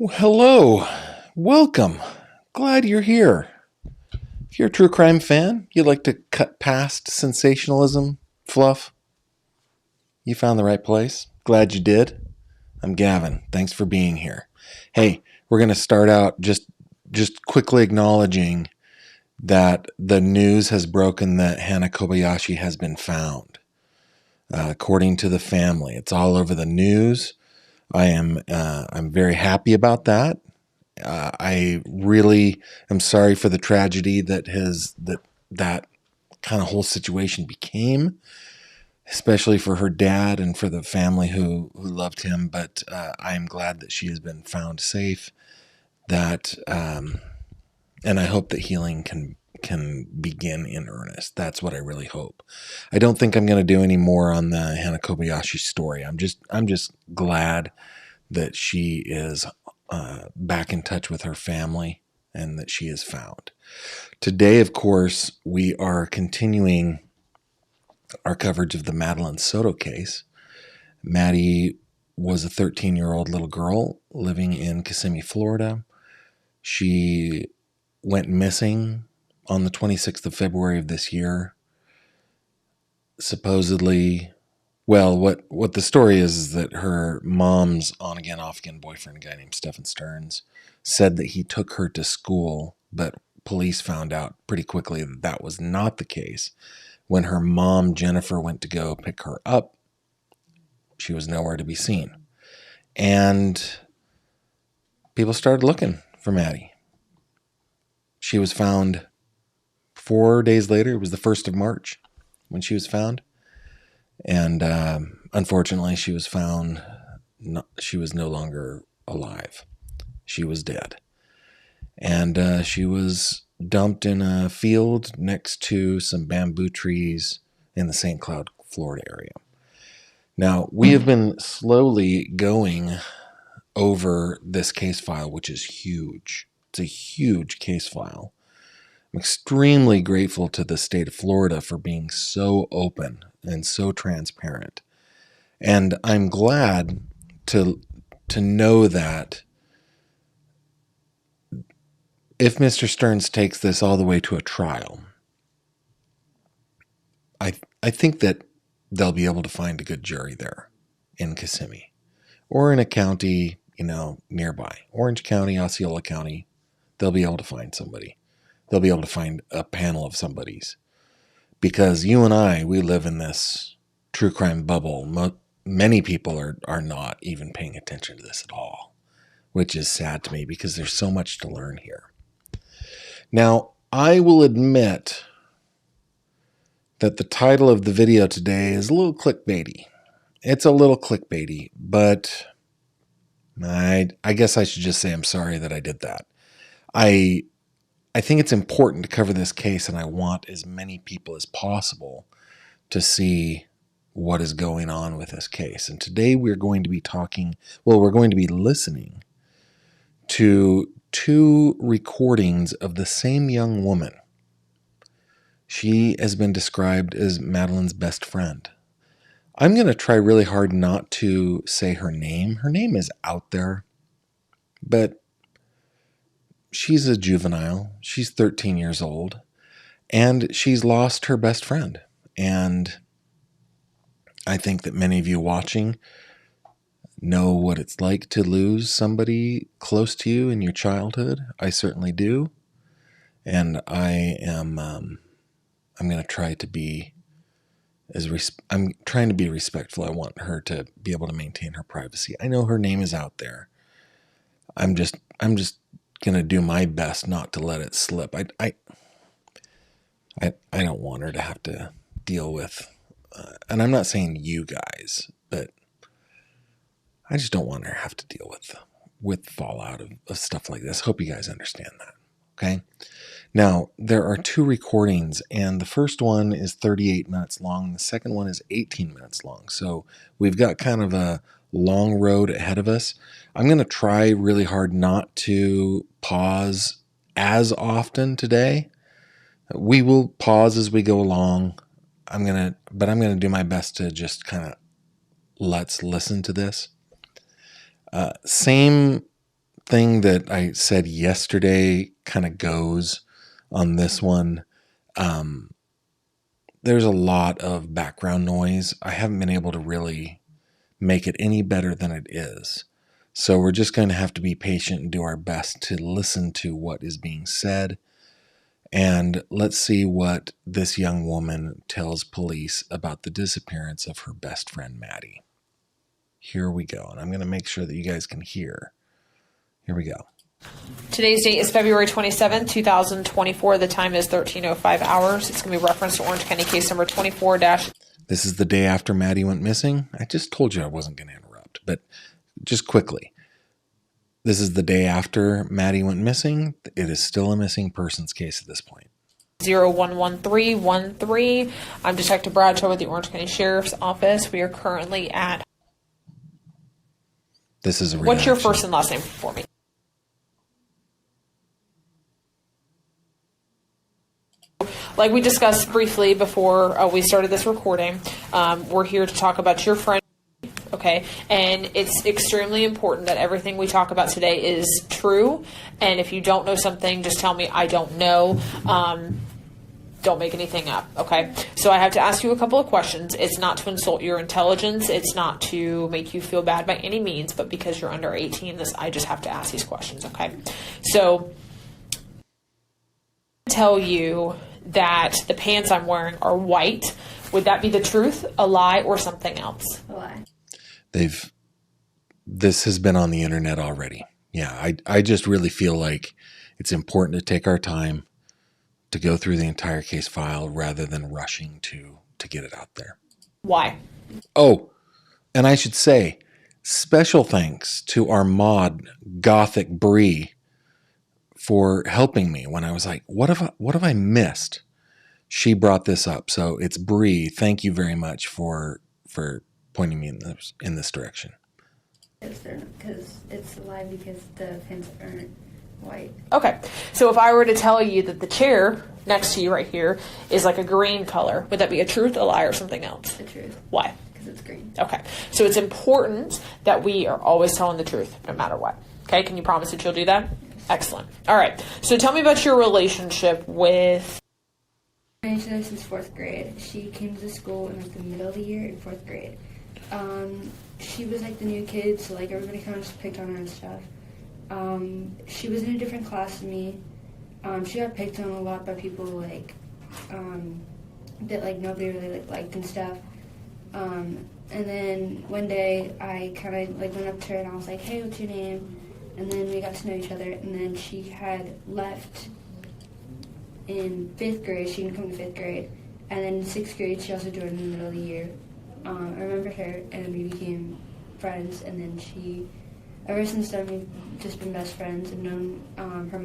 Well, hello, welcome. Glad you're here. If you're a true crime fan, you like to cut past sensationalism, fluff, you found the right place. Glad you did. I'm Gavin. Thanks for being here. Hey, we're going to start out just quickly acknowledging that the news has broken that Hana Kobayashi has been found. According to the family, it's all over the news. I'm very happy about that. I really am sorry for the tragedy that kind of whole situation became, especially for her dad and for the family who loved him. But I am glad that she has been found safe. And I hope that healing can begin in earnest. That's what I really hope. I don't think I'm going to do any more on the Hana Kobayashi story. I'm just glad that she is back in touch with her family and that she is found. Today, of course, we are continuing our coverage of the Madeline Soto case. Maddie was a 13-year-old little girl living in Kissimmee, Florida. She went missing on the 26th of February of this year. Supposedly, well, what the story is that her mom's on-again, off-again boyfriend, a guy named Stephen Stearns, said that he took her to school, but police found out pretty quickly that that was not the case. When her mom, Jennifer, went to go pick her up, she was nowhere to be seen. And people started looking for Maddie. She was found 4 days later. It was the 1st of March when she was found. And unfortunately, she was found, she was no longer alive. She was dead. And she was dumped in a field next to some bamboo trees in the St. Cloud, Florida area. Now, we have been slowly going over this case file, which is huge. It's a huge case file. I'm extremely grateful to the state of Florida for being so open and so transparent. And I'm glad to know that if Mr. Stearns takes this all the way to a trial, I think that they'll be able to find a good jury there in Kissimmee or in a county, nearby. Orange County, Osceola County, they'll be able to find somebody. They'll be able to find a panel of somebody's. Because you and I, we live in this true crime bubble. Many people are not even paying attention to this at all, which is sad to me because there's so much to learn here. Now, I will admit that the title of the video today is a little clickbaity. It's a little clickbaity, but I guess I should just say I'm sorry that I did that. I think it's important to cover this case, and I want as many people as possible to see what is going on with this case. And today we're going to be listening to 2 recordings of the same young woman. She has been described as Madeline's best friend. I'm going to try really hard not to say her name. Her name is out there, but she's a juvenile. She's 13 years old, and she's lost her best friend. And I think that many of you watching know what it's like to lose somebody close to you in your childhood. I certainly do. And I'm going to try to be I'm trying to be respectful. I want her to be able to maintain her privacy. I know her name is out there. I'm just going to do my best not to let it slip. I don't want her to have to deal with, and I'm not saying you guys, but I just don't want her to have to deal with fallout of stuff like this. Hope you guys understand that. Okay. Now, there are 2 recordings, and the first one is 38 minutes long, and the second one is 18 minutes long. So we've got kind of a long road ahead of us. I'm going to try really hard not to pause as often today. We will pause as we go along. But I'm going to do my best to just kind of let's listen to this. Same thing that I said yesterday kind of goes on this one. There's a lot of background noise. I haven't been able to really make it any better than it is. So we're just going to have to be patient and do our best to listen to what is being said. And let's see what this young woman tells police about the disappearance of her best friend, Maddie. Here we go. And I'm going to make sure that you guys can hear. Here we go. Today's date is February 27, 2024. The time is 13:05 hours. It's going to be referenced to Orange County case number 24 This is the day after Maddie went missing. I just told you I wasn't going to interrupt, but just quickly. This is the day after Maddie went missing. It is still a missing persons case at this point. 011313. I'm Detective Bradshaw with the Orange County Sheriff's Office. We are currently at... This is a reaction. What's your first and last name for me? Like we discussed briefly before we started this recording, we're here to talk about your friend, okay? And it's extremely important that everything we talk about today is true. And if you don't know something, just tell me I don't know. Don't make anything up, okay? So I have to ask you a couple of questions. It's not to insult your intelligence. It's not to make you feel bad by any means, but because you're under 18, I just have to ask these questions, okay? So tell you that the pants I'm wearing are white. Would that be the truth, a lie, or something else? A lie. This has been on the internet already. Yeah, I just really feel like it's important to take our time to go through the entire case file rather than rushing to get it out there. Why? Oh, and I should say, special thanks to our mod, Gothic Bree, for helping me when I was like, what have I missed? She brought this up. So it's Bree. Thank you very much for pointing me in this direction. Because it's a lie because the pants aren't white. Okay. So if I were to tell you that the chair next to you right here is like a green color, would that be a truth, a lie, or something else? The truth. Why? Because it's green. Okay. So it's important that we are always telling the truth no matter what. Okay. Can you promise that you'll do that? Excellent. All right. So tell me about your relationship with... I knew each other since 4th grade. She came to school in like the middle of the year in 4th grade. She was like the new kid, so like everybody kind of just picked on her and stuff. She was in a different class than me. She got picked on a lot by people like that like nobody really liked and stuff. And then one day I kind of like went up to her and I was like, "Hey, what's your name?" And then we got to know each other, and then she had left in 5th grade. She didn't come to 5th grade. And then in 6th grade, she also joined in the middle of the year. I remember her, and we became friends, and then she, ever since then, we've just been best friends and known her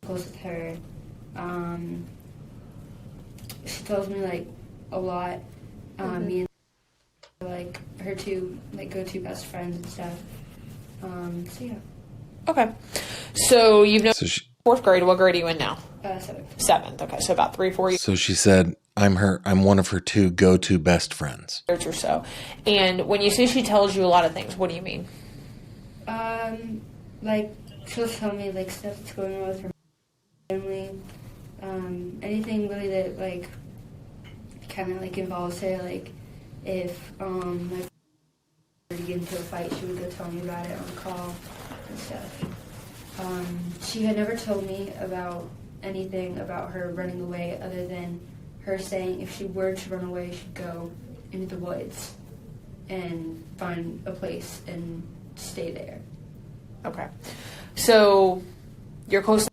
close with her. She tells me, like, a lot. Me and like, her two, like, go-to best friends and stuff. So yeah. Okay. So you've known So 4th grade. What grade are you in now? 7th. 7th. Okay. So about 3-4 years So she said, I'm one of her two go-to best friends. or so. And when you say she tells you a lot of things, what do you mean? Like, she'll tell me, like, stuff that's going on with her family. Anything really that, like, kind of, like, involves her. Like, if, like, to get into a fight, she would go tell me about it on call and stuff. She had never told me about anything about her running away other than her saying if she were to run away, she'd go into the woods and find a place and stay there. Okay. So you're close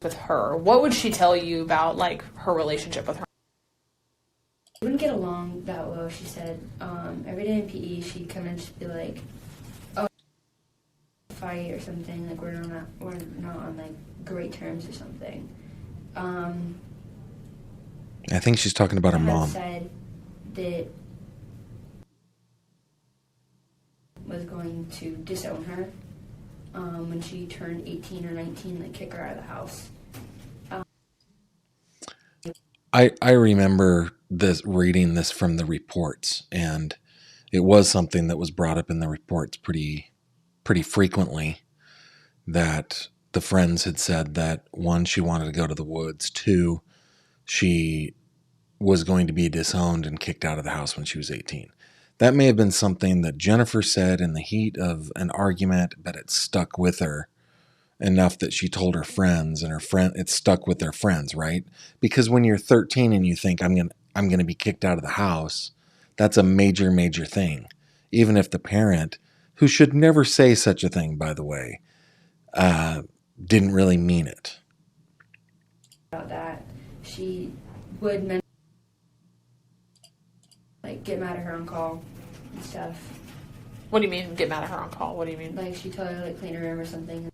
with her. What would she tell you about, like, her relationship with her? We wouldn't get along that well, she said. Every day in PE, she'd kind of just be like, "Oh, fight or something. Like we're not on like great terms or something." I think she's talking about her My dad mom. said that was going to disown her when she turned 18 or 19, like kick her out of the house. I remember reading this from the reports, and it was something that was brought up in the reports pretty pretty frequently that the friends had said that, one, she wanted to go to the woods, two, she was going to be disowned and kicked out of the house when she was 18. That may have been something that Jennifer said in the heat of an argument, but it stuck with her enough that she told her friends, and it stuck with their friends, right? Because when you're 13 and you think I'm going to be kicked out of the house, that's a major, major thing. Even if the parent, who should never say such a thing, by the way, didn't really mean it. About that, she would get mad at her on call and stuff. What do you mean, get mad at her on call? What do you mean? Like, she'd tell her, clean her room or something.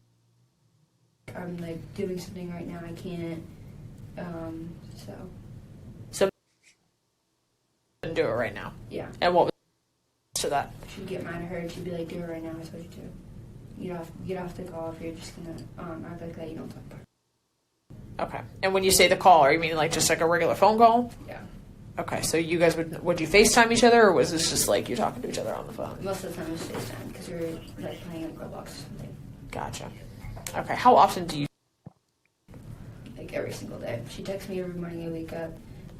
I'm, doing something right now, I can't. So, do it right now. Yeah. And what was to that? She'd get mad at her, and she'd be like, do it right now, I told you to. Get off the call if you're just gonna act like that, you don't talk about it. Okay. And when you say the call, are you mean just a regular phone call? Yeah. Okay, so you guys would you FaceTime each other, or was this just you talking to each other on the phone? Most of the time it was FaceTime, because we were playing Roblox or something. Gotcha. Okay, how often do you? Every single day. She texts me every morning I wake up,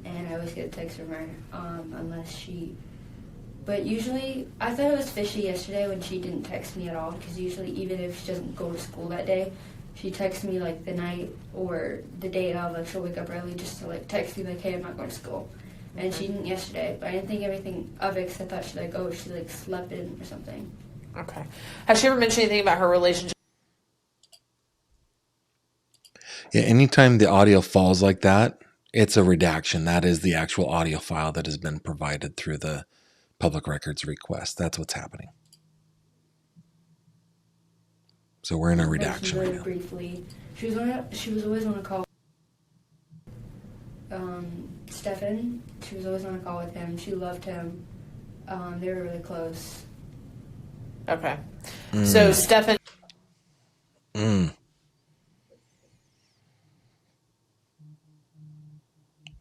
and I always get a text from her, unless she... But usually, I thought it was fishy yesterday when she didn't text me at all, because usually, even if she doesn't go to school that day, she texts me, the night or the day of, she'll wake up early just to, text me, hey, I'm not going to school. And she didn't yesterday, but I didn't think everything of it, because I thought she, slept in or something. Okay. Has she ever mentioned anything about her relationship? Yeah, anytime the audio falls like that, it's a redaction. That is the actual audio file that has been provided through the public records request. That's what's happening. So we're in a redaction right now. Briefly, she was always on a call. Stefan, she was always on a call with him. She loved him. They were really close. Okay. So Stefan.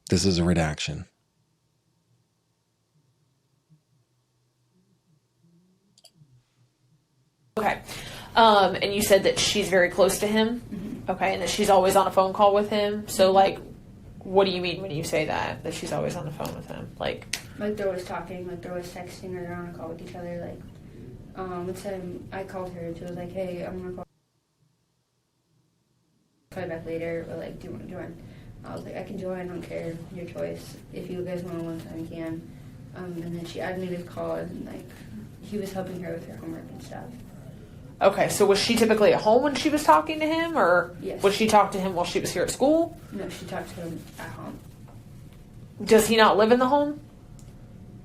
This is a redaction. Okay. And you said that she's very close to him? Mm-hmm. Okay, and that she's always on a phone call with him? So, what do you mean when you say that? That she's always on the phone with him? They're always talking, they're always texting, or they're on a call with each other. One time I called her and she was like, hey, I'm gonna call you back later, or do you want to join? I was like, I can join, I don't care, your choice. If you guys want to one time, you can. And then she added me to the call, and he was helping her with her homework and stuff. Okay, so was she typically at home when she was talking to him, or yes. Would she talk to him while she was here at school? No, she talked to him at home. Does he not live in the home?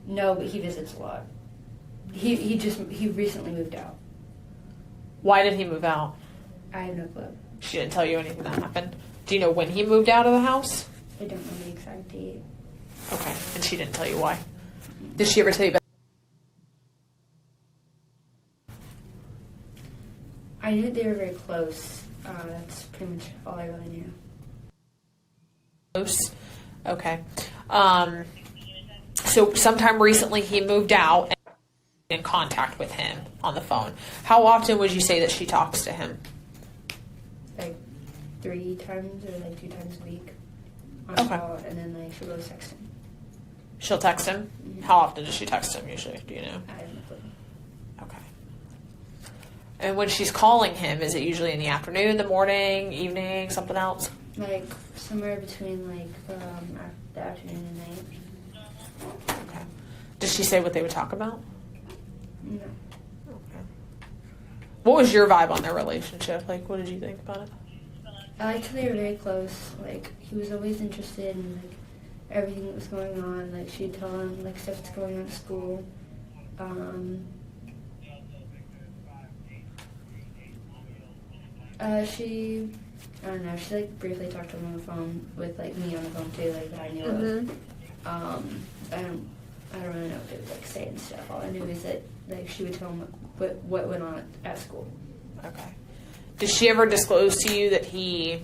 No, but he visits a lot. He recently moved out. Why did he move out? I have no clue. She didn't tell you anything that happened. Do you know when he moved out of the house? I don't know the exact date. Okay, and she didn't tell you why. Did she ever tell you about? I knew they were very close. That's pretty much all I really knew. Close. Okay. So sometime recently he moved out and in contact with him on the phone. How often would you say that she talks to him? 3 times or 2 times a week on call, and then she'll go text him. She'll text him? Mm-hmm. How often does she text him usually? Do you know? I have no clue. Okay. And when she's calling him, is it usually in the afternoon, the morning, evening, something else? Somewhere between the afternoon and night. Okay. Does she say what they would talk about? No. Okay. What was your vibe on their relationship? What did you think about it? I liked how they were very close. He was always interested in everything that was going on. She'd tell him stuff that's going on at school. I don't know. She briefly talked to him on the phone with me on the phone too, that I knew of. I don't really know what they would say and stuff. All I knew is that she would tell him what went on at school. Okay. Did she ever disclose to you that he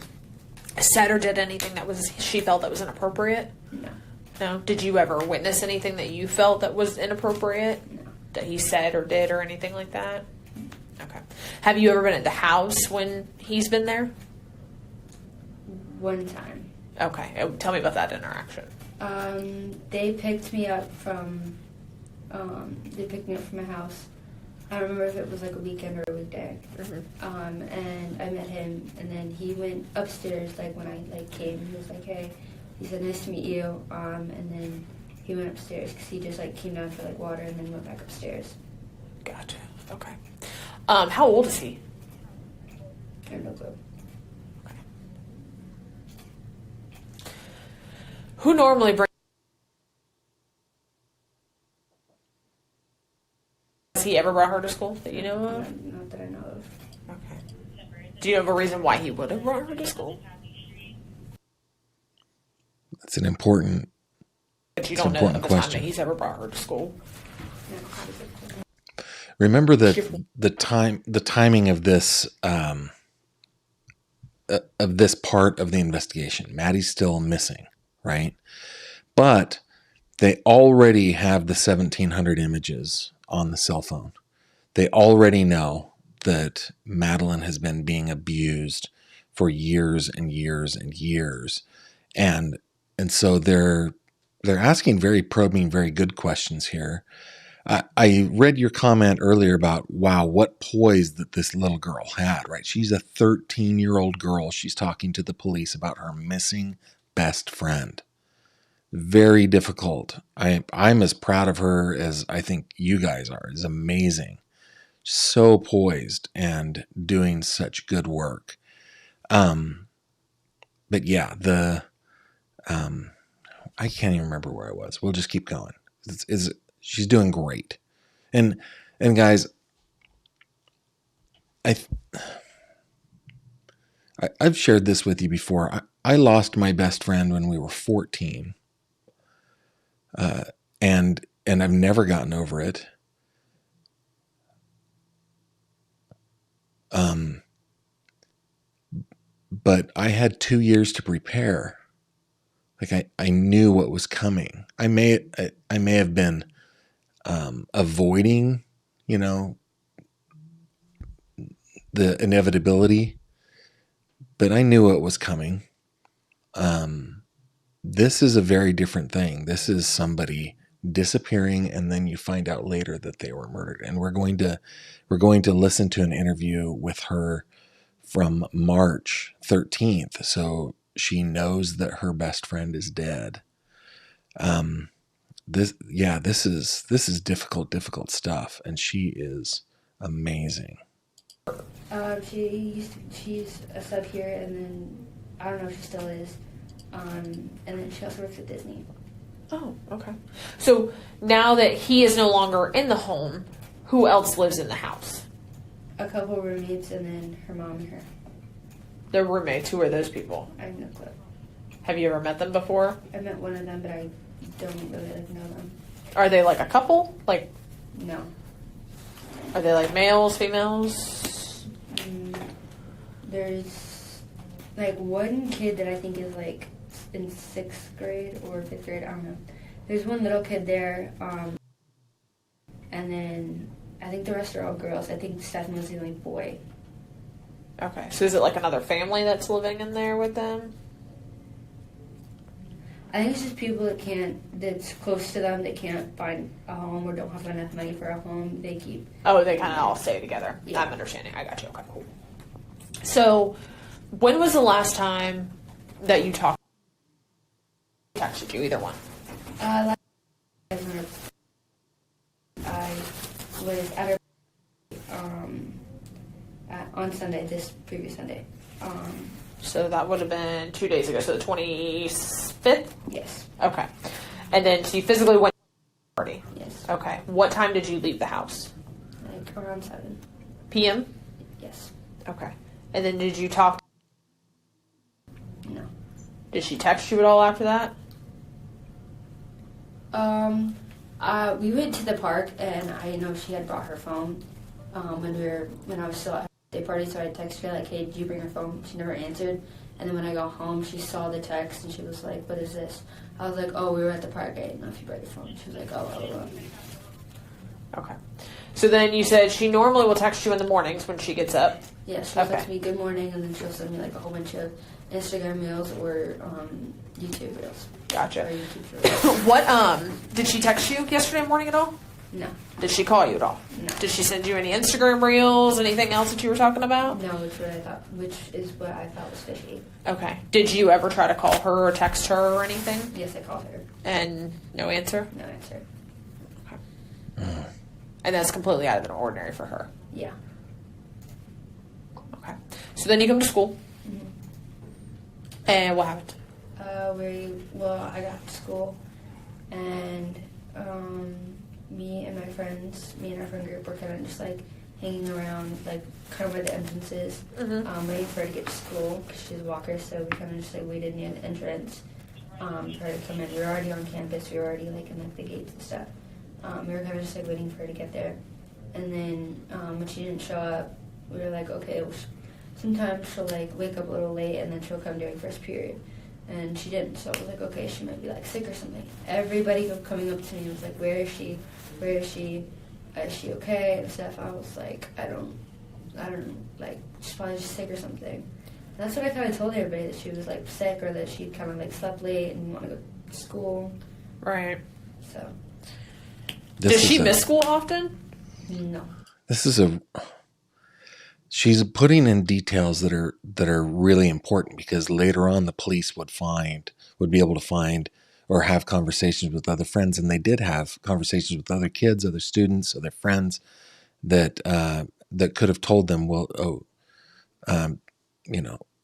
said or did anything that she felt that was inappropriate? No. No? Did you ever witness anything that you felt that was inappropriate? No. That he said or did or anything like that? Okay. Have you ever been at the house when he's been there? One time. Okay. Tell me about that interaction. They picked me up from my house. I don't remember if it was like a weekend or a weekday. Mm-hmm. And I met him, and then he went upstairs. Like when I came, he was like, "Hey," he said, "Nice to meet you." And then he went upstairs because he just came down for water and then went back upstairs. Gotcha. Okay. How old is he? I have no clue. Who normally brings? Has he ever brought her to school that you know of? Not that I know of. Okay. Do you have a reason why he would have brought her to school? That's an important. But you don't know of the time that he's ever brought her to school. Remember that the timing of this part of the investigation. Maddie's still missing, right? But they already have the 1,700 images on the cell phone. They already know that Madeline has been being abused for years and years and years, and so they're asking very probing, very good questions here. I read your comment earlier about, wow, what poise that this little girl had, right? She's a 13-year-old girl. She's talking to the police about her missing best friend. Very difficult. I'm as proud of her as I think you guys are. It's amazing. So poised and doing such good work. But yeah, I can't even remember where I was. We'll just keep going. She's doing great. And guys, I've shared this with you before. I lost my best friend when we were 14. And I've never gotten over it. But I had 2 years to prepare. I knew what was coming. I may have been avoiding, the inevitability, but I knew what was coming. This is a very different thing. This is somebody disappearing, and then you find out later that they were murdered. And we're going to listen to an interview with her from March 13th, so she knows that her best friend is dead. This is difficult stuff, and she is amazing. She's a sub here, and then I don't know if she still is. And then she also works at Disney. Oh, okay. So now that he is no longer in the home, who else lives in the house? A couple roommates, and then her mom and her. The roommates, who are those people? I have no clue. Have you ever met them before? I met one of them, but I don't really know them. Are they like a couple? No. Are they like males, females? There's one kid that I think is in 6th grade or 5th grade. I don't know. There's one little kid there, and then I think the rest are all girls. I think Stefan was the only boy. Okay, so is it another family that's living in there with them? I think it's just people that's close to them that can't find a home or don't have enough money for a home. They keep. Oh, they kind of all stay together. Yeah. I'm understanding. I got you. Okay, cool. So, when was the last time that you texted you, either one? I was at her on Sunday, this previous Sunday. So that would have been 2 days ago. So the 25th? Yes. Okay. And then so you physically went to the party? Yes. Okay. What time did you leave the house? Around 7 p.m.? Yes. Okay. And then did you talk? No. Did she text you at all after that? We went to the park, and I know she had brought her phone when I was still at her birthday party, so I texted her hey, did you bring her phone? She never answered. And then when I got home, she saw the text, and she was like, what is this? I was like, oh, we were at the park. I didn't know if you brought your phone. She was like, oh. Okay. So then you said she normally will text you in the mornings when she gets up. Yeah, she'll Okay. text me good morning, and then she'll send me like a whole bunch of Instagram reels or YouTube reels. Gotcha. Or YouTube reels. What did she text you yesterday morning at all? No. Did she call you at all? No. Did she send you any Instagram reels? Anything else that you were talking about? No, which is what I thought was fishy. Okay. Did you ever try to call her or text her or anything? Yes, I called her. And no answer? No answer. And that's completely out of the ordinary for her. Yeah. Okay. So then you come to school. Mm-hmm. And what happened? I got to school, and me and our friend group were kind of just like hanging around, like kind of where the entrance is, waiting for her to get to school because she's a walker. So we kind of just like waited near the entrance for her to come in. We were already on campus. We were already like in like the gates and stuff. We were kind of just like waiting for her to get there, and then when she didn't show up, we were like, okay, well, sometimes she'll like wake up a little late and then she'll come during first period. And she didn't, so I was like, okay, she might be like sick or something. Everybody coming up to me was like, where is she? Where is she? Is she okay? And stuff. I was like, I don't, like, she's probably just sick or something. And that's what I kind of told everybody, that she was like sick or that she kind of like slept late and didn't want to go to school. Right. So. Does she miss school often? No. She's putting in details that are really important, because later on the police would be able to find or have conversations with other friends, and they did have conversations with other kids, other students, other friends that could have told them,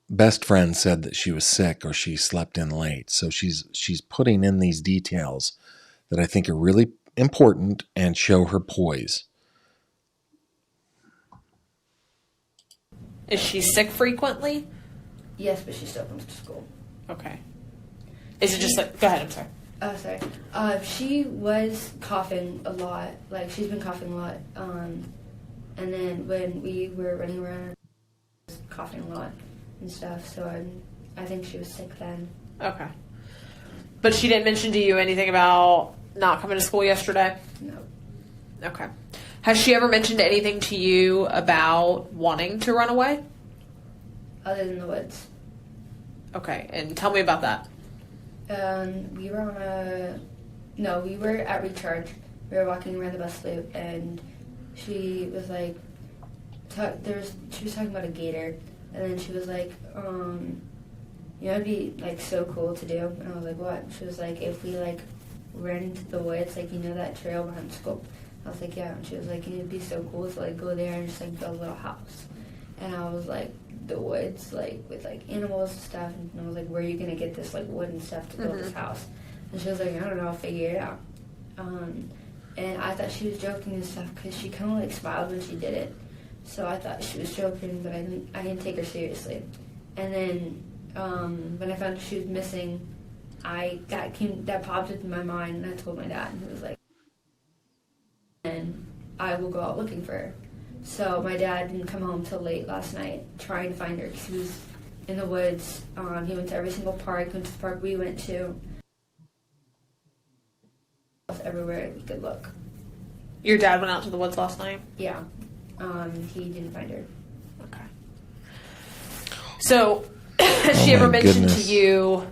best friend said that she was sick or she slept in late. So she's putting in these details that I think are really important and show her poise. Is she sick frequently? Yes, but she still comes to school. Okay. Is it just like, go ahead, I'm sorry. Oh, sorry. She was coughing a lot. Like, she's been coughing a lot. And then when we were running around, she was coughing a lot and stuff. So I think she was sick then. Okay. But she didn't mention to you anything about not coming to school yesterday? No. Okay. Has she ever mentioned anything to you about wanting to run away? Other than the woods. Okay, and tell me about that. We were at Recharge. We were walking around the bus loop, and she was like, she was talking about a gator, and then she was like, it'd be like so cool to do. And I was like, what? She was like, if we like ran into the woods, like, that trail behind school. I was like, yeah. And she was like, it'd be so cool to like go there and just like build a little house. And I was like, the woods, like with like animals and stuff. And I was like, where are you gonna get this like wood and stuff to build this house? And she was like, I don't know, I'll figure it out. And I thought she was joking and stuff because she kind of like smiled when she did it. So I thought she was joking, but I didn't take her seriously. And then when I found out she was missing, that popped into my mind, and I told my dad, and he was like, and I will go out looking for her. So my dad didn't come home till late last night trying to find her because he was in the woods. He went to every single park, went to the park we went to. Everywhere he could look. Your dad went out to the woods last night? Yeah. He didn't find her. Okay. So, has she ever mentioned to you...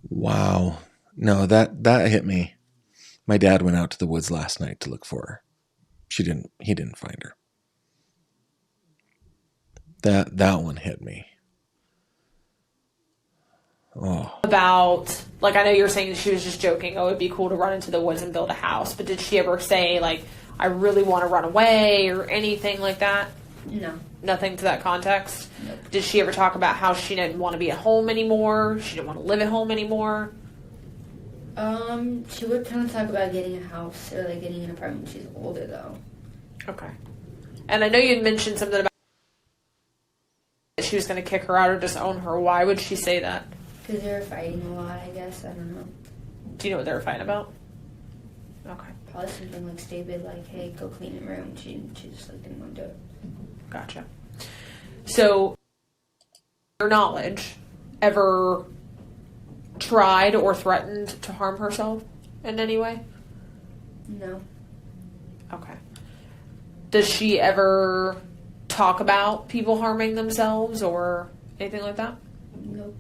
Wow. No, that hit me. My dad went out to the woods last night to look for her. He didn't find her. That one hit me. Oh. About, like, I know you're saying that she was just joking, it'd be cool to run into the woods and build a house, but did she ever say, like, I really want to run away or anything like that? No. Nothing to that context? Nope. Did she ever talk about how she didn't want to be at home anymore? She didn't want to live at home anymore? She would kind of talk about getting a house or, like, getting an apartment when she's older, though. Okay. And I know you had mentioned something about that she was going to kick her out or disown her. Why would she say that? Because they were fighting a lot, I guess. I don't know. Do you know what they were fighting about? Okay. Probably something like stupid, like, hey, go clean your room. She just, like, didn't want to do it. Gotcha. So, your knowledge, ever tried or threatened to harm herself in any way? No. Okay. Does she ever talk about people harming themselves or anything like that? Nope.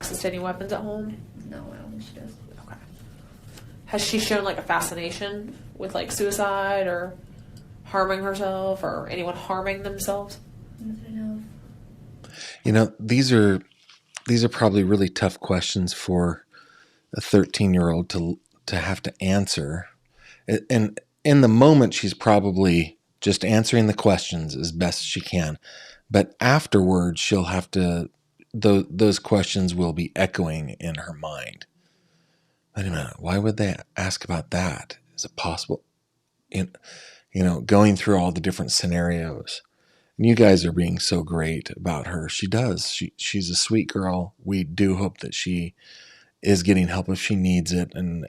Access to any weapons at home? No, I don't think she does. Okay. Has she shown like a fascination with like suicide or harming herself or anyone harming themselves? Not that I know of. You know, these are probably really tough questions for a 13-year-old to have to answer. And in the moment, she's probably just answering the questions as best she can. But afterwards, she'll have to, those questions will be echoing in her mind. Wait a minute, why would they ask about that? Is it possible? You know, going through all the different scenarios. And you guys are being so great about her. She does. She's a sweet girl. We do hope that she is getting help if she needs it, and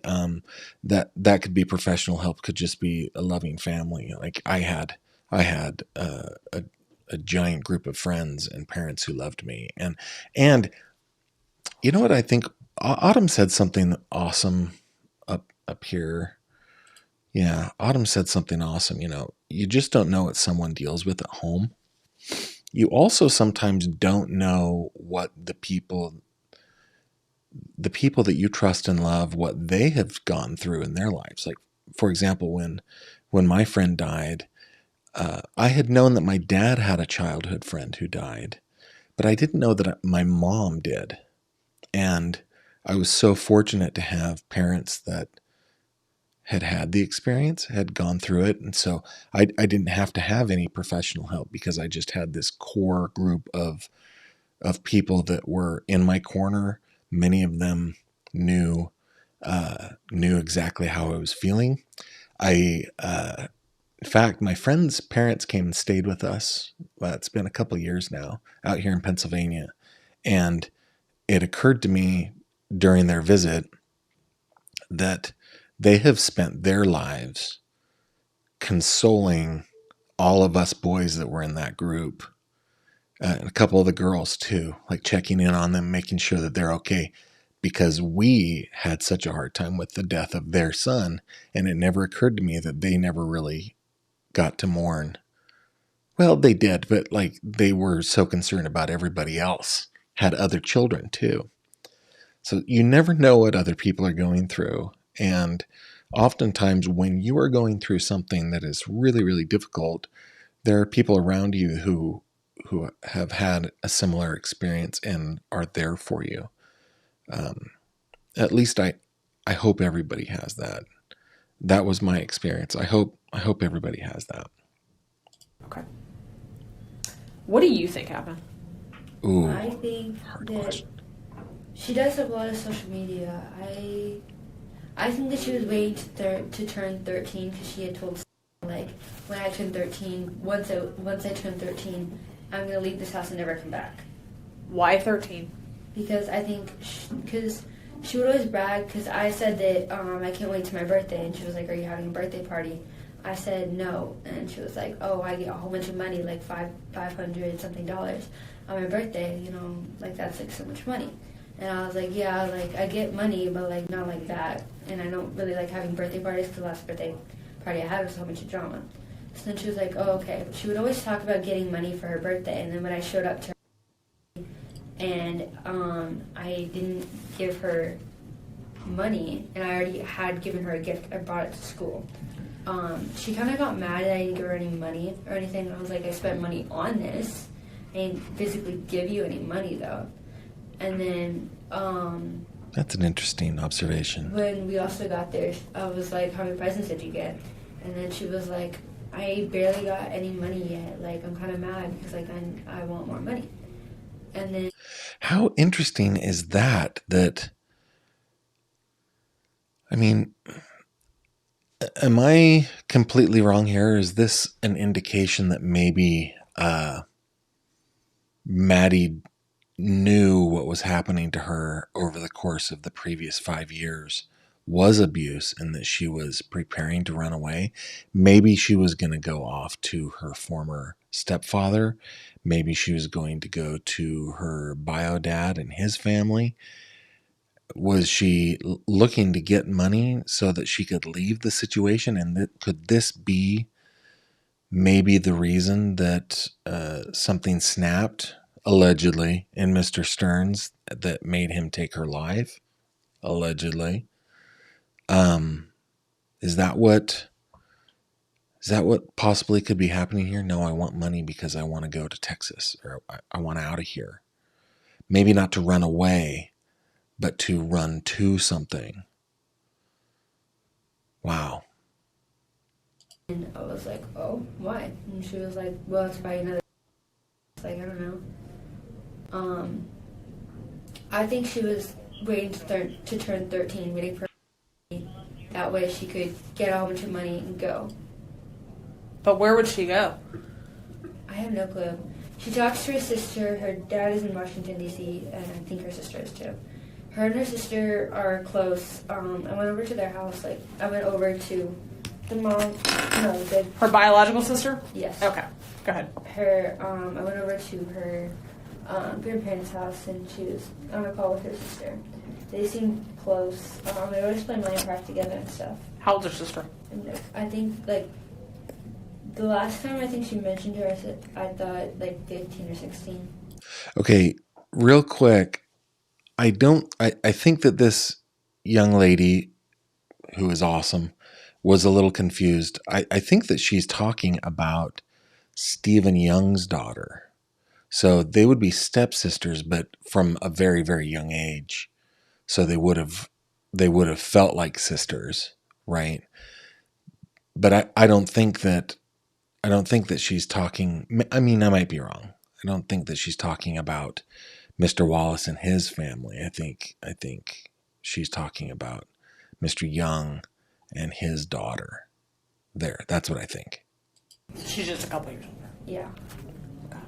that could be professional help, could just be a loving family. Like I had a giant group of friends and parents who loved me, and you know what, I think Autumn said something awesome up here. Yeah, Autumn said something awesome. You know, you just don't know what someone deals with at home. You also sometimes don't know what the people that you trust and love, what they have gone through in their lives. Like, for example, when my friend died, I had known that my dad had a childhood friend who died, but I didn't know that my mom did. And I was so fortunate to have parents that had the experience, had gone through it. And so I didn't have to have any professional help because I just had this core group of people that were in my corner. Many of them knew exactly how I was feeling. In fact, my friend's parents came and stayed with us. Well, it's been a couple of years now, out here in Pennsylvania. And it occurred to me during their visit that they have spent their lives consoling all of us boys that were in that group, and a couple of the girls too, like checking in on them, making sure that they're okay, because we had such a hard time with the death of their son, and it never occurred to me that they never really got to mourn. Well, they did, but like they were so concerned about everybody else, had other children too. So you never know what other people are going through. And oftentimes when you are going through something that is really, really difficult, there are people around you who have had a similar experience and are there for you. At least I hope everybody has that. That was my experience. I hope everybody has that. Okay. What do you think happened? Ooh, I think hard that question. she does have a lot of social media. I think that she was waiting to turn 13 because she had told like, when I turn 13, once I turn 13, I'm gonna leave this house and never come back. Why 13? Because I think because she would always brag, because I said that I can't wait to my birthday, and she was like, "Are you having a birthday party?" I said no, and she was like, "Oh, I get a whole bunch of money, like $500 something dollars on my birthday. You know, like that's like so much money." And I was like, "Yeah, like I get money, but like not like that. And I don't really like having birthday parties because the last birthday party I had was so much drama." So then she was like, "Oh, okay." She would always talk about getting money for her birthday, and then when I showed up to her and I didn't give her money, and I already had given her a gift, I brought it to school. She kind of got mad that I didn't give her any money or anything. I was like, "I spent money on this. I didn't physically give you any money, though." And then That's an interesting observation. when we also got there, I was like, "How many presents did you get?" And then she was like, "I barely got any money yet. Like, I'm kind of mad because like I want more money." And then How interesting is that? I mean, am I completely wrong here? Is this an indication that maybe Maddie knew what was happening to her over the course of the previous 5 years was abuse, and that she was preparing to run away? Maybe she was going to go off to her former stepfather. Maybe she was going to go to her bio dad and his family. Was she looking to get money so that she could leave the situation? And could this be maybe the reason that something snapped, allegedly, in Mr. Stearns that made him take her life? Allegedly. Um, is that what possibly could be happening here? No, I want money because I want to go to Texas, or I want out of here. Maybe not to run away, but to run to something. Wow. And I was like, oh, why? And she was like, well, it's probably another. It's like, I don't know. I think she was waiting to turn 13, waiting for her. That way she could get a whole bunch of money and go. But where would she go? I have no clue. She talks to her sister. Her dad is in Washington, D.C., and I think her sister is too. Her and her sister are close. I went over to their house. Like, I went over to the mom. No, Her biological sister? Yes. Okay, go ahead. I went over to her grandparents' house, and she was on a call with her sister. They seemed close. They always play Minecraft together and stuff. How old's her sister? And I think, like, the last time I think she mentioned her, I thought, like, 15 or 16. Okay, real quick. I think that this young lady, who is awesome, was a little confused. I think that she's talking about Stephen Young's daughter. So they would be stepsisters, but from a very, very young age. So they would have felt like sisters, right? But I don't think that she's talking. I mean, I might be wrong. I don't think that she's talking about Mr. Wallace and his family. I think she's talking about Mr. Young and his daughter. There, that's what I think. She's just a couple years older. Yeah. Okay.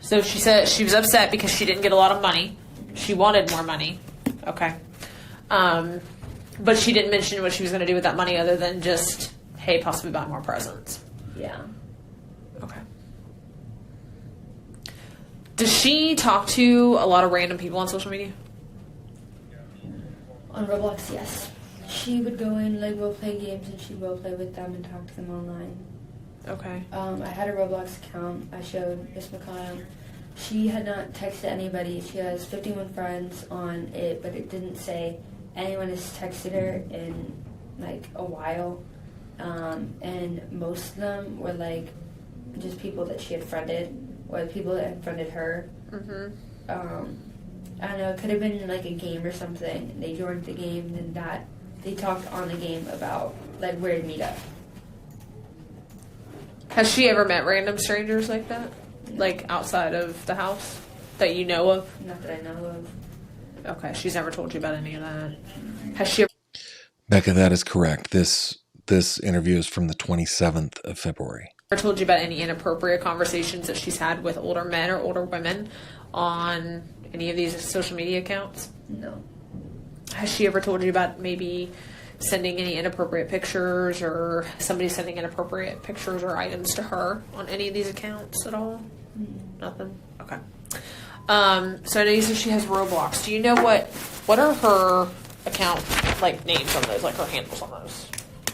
So she said she was upset because she didn't get a lot of money. She wanted more money. Okay. But she didn't mention what she was going to do with that money other than just, hey, possibly buy more presents. Yeah. Okay. Does she talk to a lot of random people on social media? On Roblox, yes. She would go in, like, role-play games, and she'd role-play with them and talk to them online. Okay. I had a Roblox account. I showed Miss McConnell. She had not texted anybody. She has 51 friends on it, but it didn't say anyone has texted her in, like, a while. And most of them were, like, just people that she had friended, or people that had friended her. Mm-hmm. I don't know, it could have been, like, a game or something. They joined the game, and they talked on the game about, like, where to meet up. Has she ever met random strangers like that? No. Like, outside of the house? That you know of? Not that I know of. Okay, she's never told you about any of that. Has she ever... Becca, that is correct. This interview is from the 27th of February. told you about any inappropriate conversations that she's had with older men or older women on any of these social media accounts? No. Has she ever told you about maybe sending any inappropriate pictures or somebody sending inappropriate pictures or items to her on any of these accounts at all? Nothing? Okay. So I know you said she has Roblox. Do you know what are her account like names on those, like her handles on those?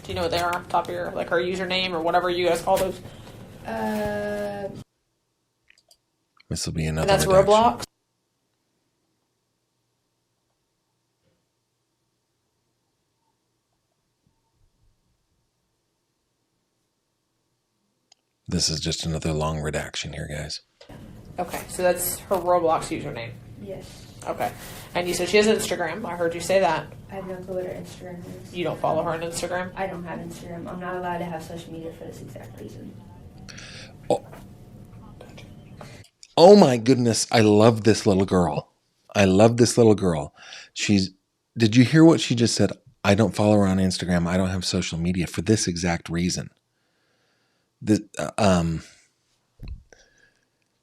Do you know what they are off the top of your, like her username or whatever you guys call those? This will be another. And that's redaction. Roblox? This is just another long redaction here, guys. Okay, so that's her Roblox username. Yes. Okay. And you said she has Instagram. I heard you say that. I have no clue what her Instagram is. You don't follow her on Instagram? I don't have Instagram. I'm not allowed to have social media for this exact reason. Oh my goodness, I love this little girl. Did you hear what she just said? I don't follow her on Instagram. I don't have social media for this exact reason.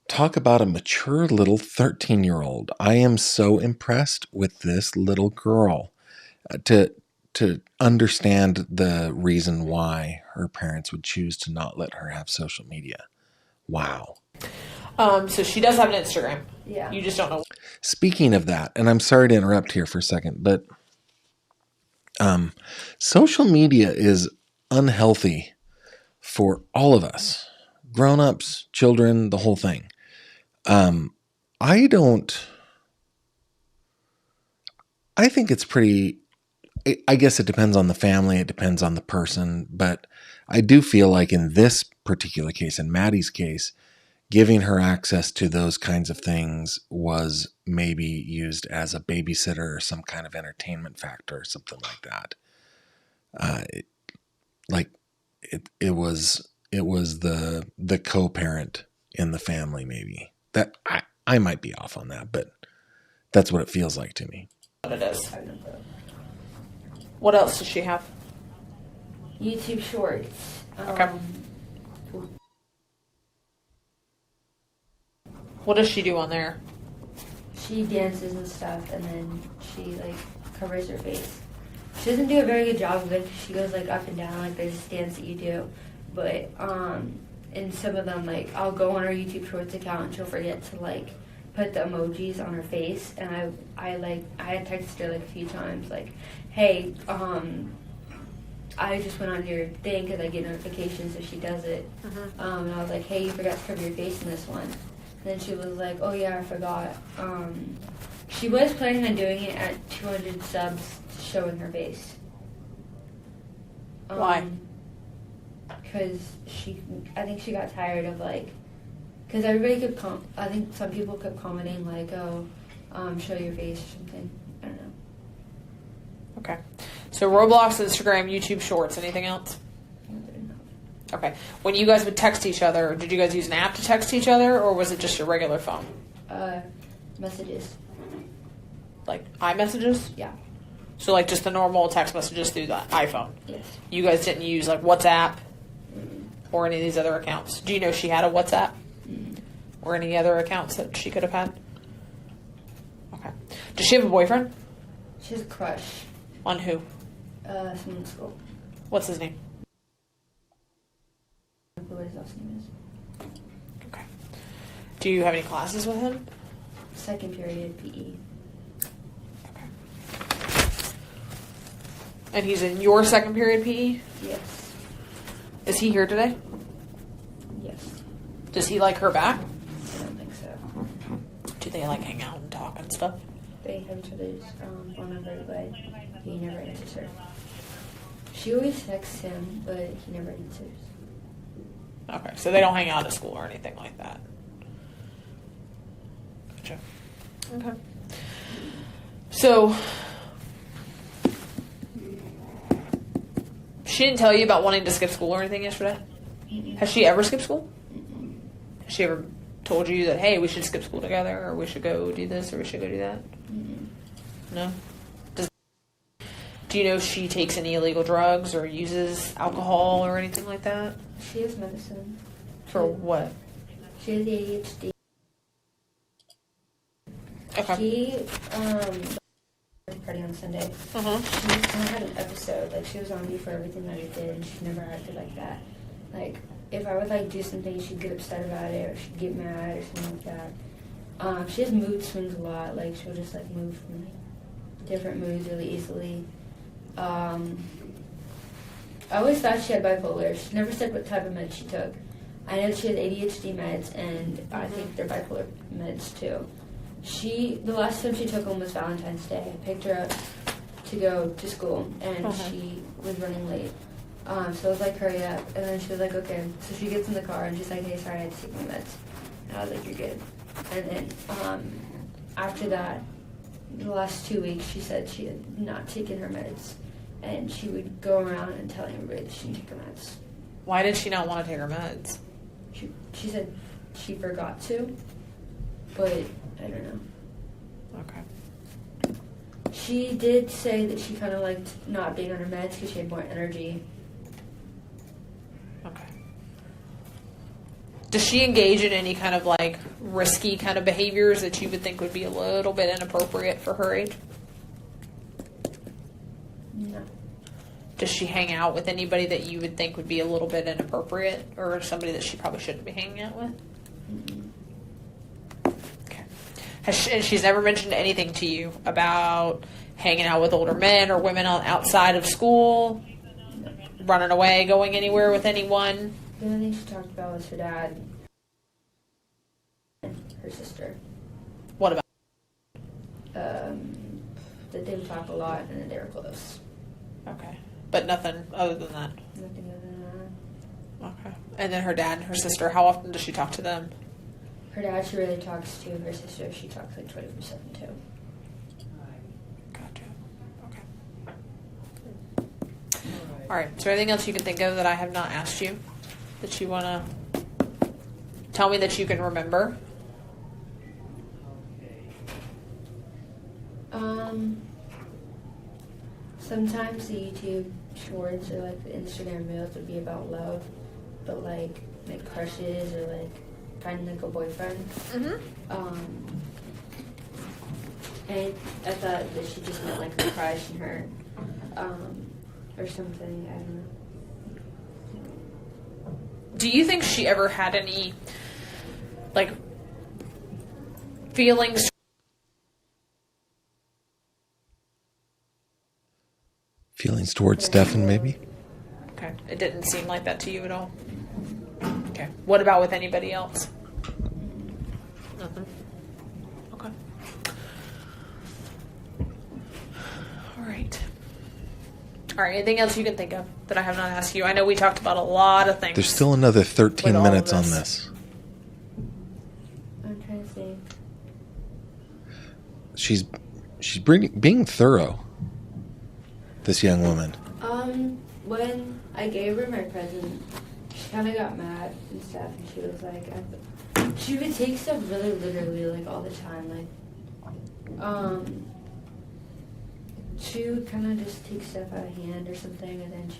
Talk about a mature little 13-year-old. I am so impressed with this little girl to understand the reason why her parents would choose to not let her have social media. Wow. So she does have an Instagram. Yeah. You just don't know. Speaking of that, and I'm sorry to interrupt here for a second, but social media is unhealthy for all of us, grown-ups, children, the whole thing. I think it's pretty, I guess it depends on the family, it depends on the person, but I do feel like in this particular case, in Maddie's case, giving her access to those kinds of things was maybe used as a babysitter or some kind of entertainment factor or something like that. It was the co-parent in the family, maybe. That I might be off on that, but that's what it feels like to me. What it is. What else does she have? YouTube Shorts. Okay. What does she do on there? She dances and stuff, and then she like covers her face. She doesn't do a very good job of it. She goes like up and down, like there's a stance that you do. But in some of them, like I'll go on her YouTube Shorts account and she'll forget to like put the emojis on her face, and I had texted her like a few times like, hey, I just went on your thing because I get notifications if she does it. And I was like, hey, you forgot to cover your face in this one. And then she was like, oh yeah, I forgot. She was planning on doing it at 200 subs, showing her face. Why? Because I think she got tired of like, because everybody kept, I think some people kept commenting like, oh, show your face or something. I don't know. Okay. So Roblox, Instagram, YouTube Shorts. Anything else? Okay. When you guys would text each other, did you guys use an app to text each other, or was it just your regular phone? Messages. Like iMessages? Yeah. So like just the normal text messages through the iPhone? Yes. You guys didn't use like WhatsApp or any of these other accounts? Do you know she had a WhatsApp? Or any other accounts that she could have had? Okay. Does she have a boyfriend? She has a crush. On who? Someone in school. What's his name? I don't know what his last name is. Okay. Do you have any classes with him? Second period PE. Okay. And he's in your second period PE? Yes. Is he here today? Yes. Does he like her back? I don't think so. Do they like hang out and talk and stuff? They have each other's phone number, but he never answers her. She always texts him, but he never answers. Okay, so they don't hang out at school or anything like that. Gotcha. Okay. So, she didn't tell you about wanting to skip school or anything yesterday? Has she ever skipped school? Has she ever told you that, hey, we should skip school together, or we should go do this, or we should go do that? No? Do you know if she takes any illegal drugs or uses alcohol or anything like that? She has medicine. For what? She has ADHD. Okay. She party on Sunday. She kind of had an episode. Like she was on me for everything that I did, and she never acted like that. Like if I would like do something, she'd get upset about it, or she'd get mad, or something like that. She has mood swings a lot. Like she'll just like move from different moods really easily. I always thought she had bipolar. She never said what type of meds she took. I know she has ADHD meds, and I think they're bipolar meds too. The last time she took them was Valentine's Day. I picked her up to go to school, and she was running late. So I was like, hurry up. And then she was like, okay. So she gets in the car, and she's like, hey, sorry, I had to take my meds. And I was like, you're good. And then after that, the last 2 weeks, she said she had not taken her meds. And she would go around and tell everybody that she didn't take her meds. Why did she not want to take her meds? She said she forgot to, but I don't know. Okay. She did say that she kind of liked not being on her meds because she had more energy. Okay. Does she engage in any kind of like risky kind of behaviors that you would think would be a little bit inappropriate for her age? No. Does she hang out with anybody that you would think would be a little bit inappropriate, or somebody that she probably shouldn't be hanging out with? Mm-mm. And she's never mentioned anything to you about hanging out with older men or women outside of school, running away, going anywhere with anyone? The only thing she talked about was her dad and her sister. What about? That they would talk a lot and that they were close. Okay. But nothing other than that? Nothing other than that. Okay. And then her dad and her sister, how often does she talk to them? Her dad, she really talks to. Her sister, she talks like 24/7 too. Gotcha. Okay. All right. Is there anything else you can think of that I have not asked you that you want to tell me that you can remember? Sometimes the YouTube shorts or like the Instagram reels would be about love, but like crushes or like finding like a boyfriend. And I thought that she just meant like a crush and her, or something. I don't know. Do you think she ever had any, like, feelings? Feelings towards Stefan, maybe? Okay. It didn't seem like that to you at all? Okay. What about with anybody else? Nothing. Okay. All right. All right. Anything else you can think of that I have not asked you? I know we talked about a lot of things. There's still another 13 with all of minutes on this. this. I'm trying to think. She's being thorough. This young woman. When I gave her my present, she kind of got mad and stuff, and she was like, she would take stuff really literally, like all the time. Like, she would kind of just take stuff out of hand or something, and then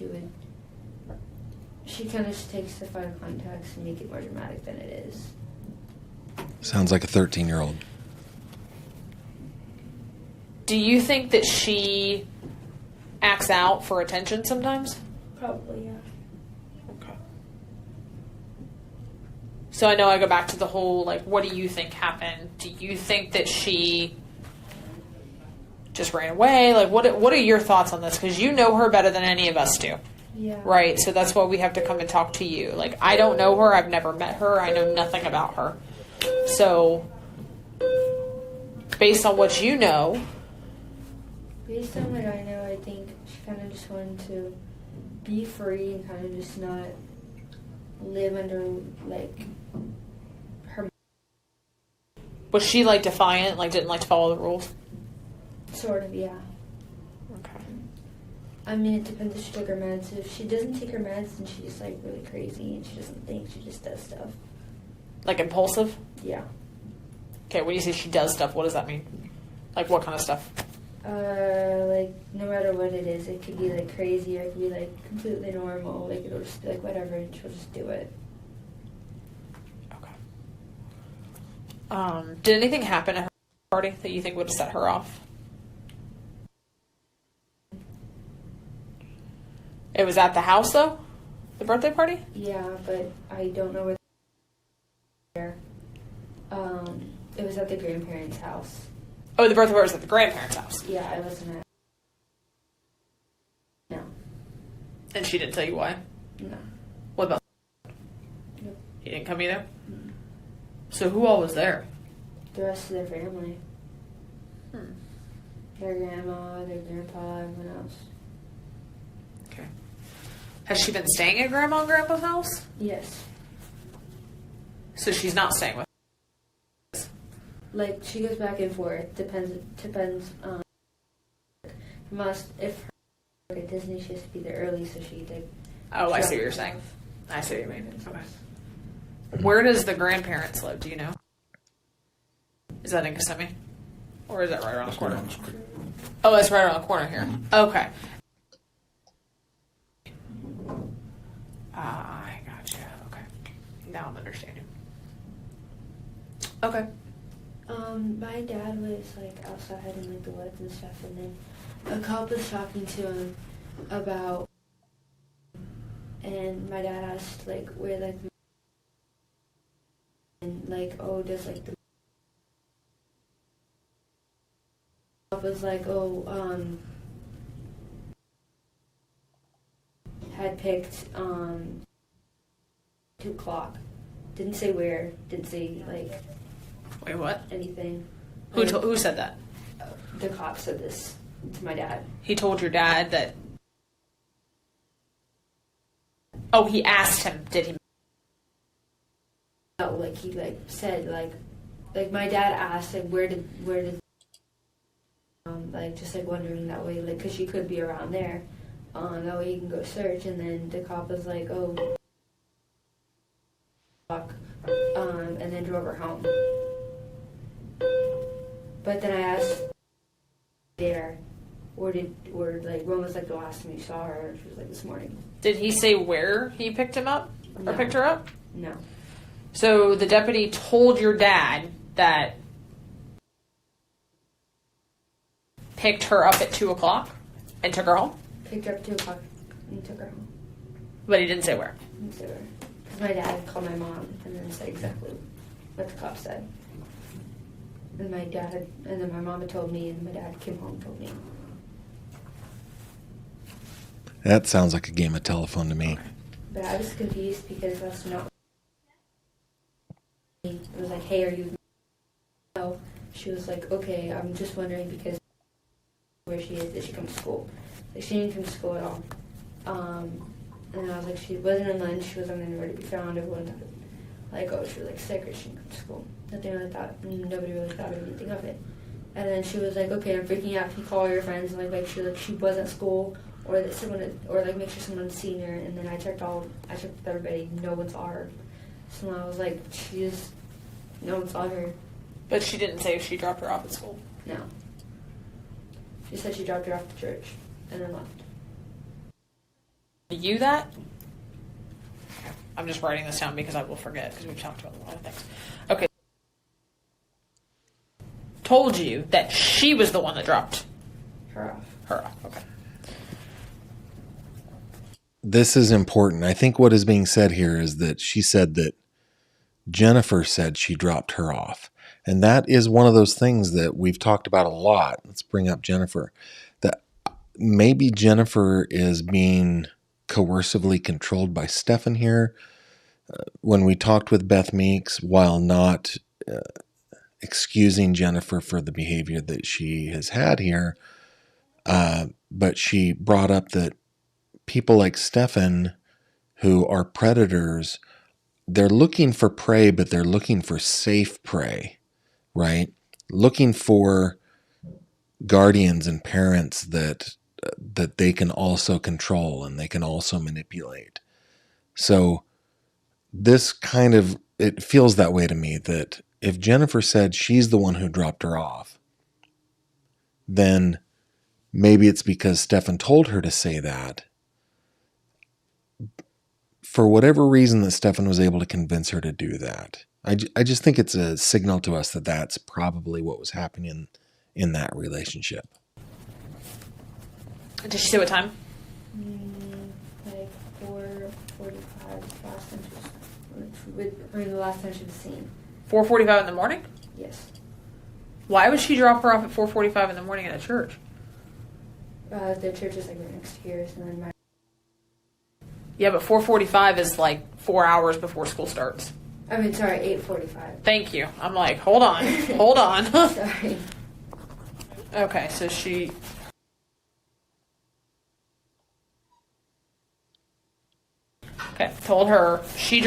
she kind of just take stuff out of context and make it more dramatic than it is. Sounds like a 13-year-old. Do you think that she acts out for attention sometimes? Probably, yeah. Okay. So I know I go back to the whole, like, what do you think happened? Do you think that she just ran away? Like, what are your thoughts on this? Because you know her better than any of us do. Yeah. Right? So that's why we have to come and talk to you. Like, I don't know her. I've never met her. I know nothing about her. So, based on what you know... Based on what I know, I think she kind of just wanted to be free and kind of just not live under, like, her... Was she, like, defiant? Like, didn't like to follow the rules? Sort of, yeah. Okay. I mean, it depends if she took her meds. If she doesn't take her meds, then she's, like, really crazy and she doesn't think. She just does stuff. Like, impulsive? Yeah. Okay, when you say she does stuff, what does that mean? Like, what kind of stuff? Like, no matter what it is, it could be, like, crazy or it could be, like, completely normal. Like, it'll just be, like, whatever, and she'll just do it. Okay. Did anything happen at her party that you think would have set her off? It was at the house, though? The birthday party? Yeah, but I don't know where they're. It was at the grandparents' house. Oh, the birthday party was at the grandparents' house. Yeah, I wasn't at. No. And she didn't tell you why? No. What about? Nope. He didn't come either? Mm. So who all was there? The rest of their family. Their grandma, their grandpa, everyone else. Okay. Has she been staying at Grandma and Grandpa's house? Yes. So she's not staying with us. Like, she goes back and forth. Depends on. If her work at Disney, she has to be there early, so she like. Oh, I see what you're saying. I see what you mean. Okay. Where does the grandparents live? Do you know? Is that in Kissimmee? Or is that right around the corner? Oh, that's right around the corner here. Okay. I gotcha. Okay. Now I'm understanding. Okay. My dad was like outside in like the woods and stuff, and then a cop was talking to him about, and my dad asked like where like, and like, oh, does like the was like, oh, had picked 2 o'clock. Didn't say where. Didn't say like. Wait, what? Anything. Who said that? The cop said this to my dad. He told your dad that. Oh, he asked him. Did he? No, like he like said like my dad asked like where did like just like wondering that way like because she could be around there, that way you can go search, and then the cop was like, oh, fuck, and then drove her home. But then I asked there, or like when was like the last time you saw her? She was like this morning. Did he say where he picked him up or No. picked her up? No. So the deputy told your dad that picked her up at 2 o'clock and took her home, Picked her up at 2 o'clock and took her home. but he didn't say where. Didn't say where. 'Cause my dad called my mom and then said exactly what the cop said. And then my mom had told me, and my dad came home and told me. That sounds like a game of telephone to me. But I was confused because that's not. It was like, hey, are you? No. She was like, okay, I'm just wondering because where she is. Did she come to school? Like she didn't come to school at all. And I was like, she wasn't on lunch. She wasn't anywhere to be found. Everyone like, oh, she was like sick or she didn't come to school. Nothing really thought. Nobody really thought of anything of it. And then she was like, okay, I'm freaking out. Can you call all your friends and like make sure that she was at school, or that someone had, or like make sure someone had seen her. And then I checked with everybody. No one saw her. So I was like, no one saw her. But she didn't say if she dropped her off at school. No. She said she dropped her off to church and then left. You that? I'm just writing this down because I will forget because we've talked about a lot of things. Okay. Told you that she was the one that dropped Her off. her off. Okay. This is important. I think what is being said here is that she said that Jennifer said she dropped her off. And that is one of those things that we've talked about a lot. Let's bring up Jennifer. That maybe Jennifer is being coercively controlled by Stefan here. When we talked with Beth Meeks, while not excusing Jennifer for the behavior that she has had here, but she brought up that people like Stefan, who are predators, they're looking for prey, but they're looking for safe prey, right? Looking for guardians and parents that they can also control and they can also manipulate. So this kind of, it feels that way to me, that if Jennifer said she's the one who dropped her off, then maybe it's because Stefan told her to say that. For whatever reason that Stefan was able to convince her to do that. I just think it's a signal to us that that's probably what was happening in that relationship. Did she say what time? Like 4:45 last time the last time she was seen. 4:45 in the morning? Yes. Why would she drop her off at 4:45 in the morning at a church? The church is like right next to yours, and then my. Yeah, but 4:45 is like 4 hours before school starts. I mean, sorry, 8:45. Thank you. I'm like, hold on. Hold on. Sorry. Okay, so she... Okay, told her she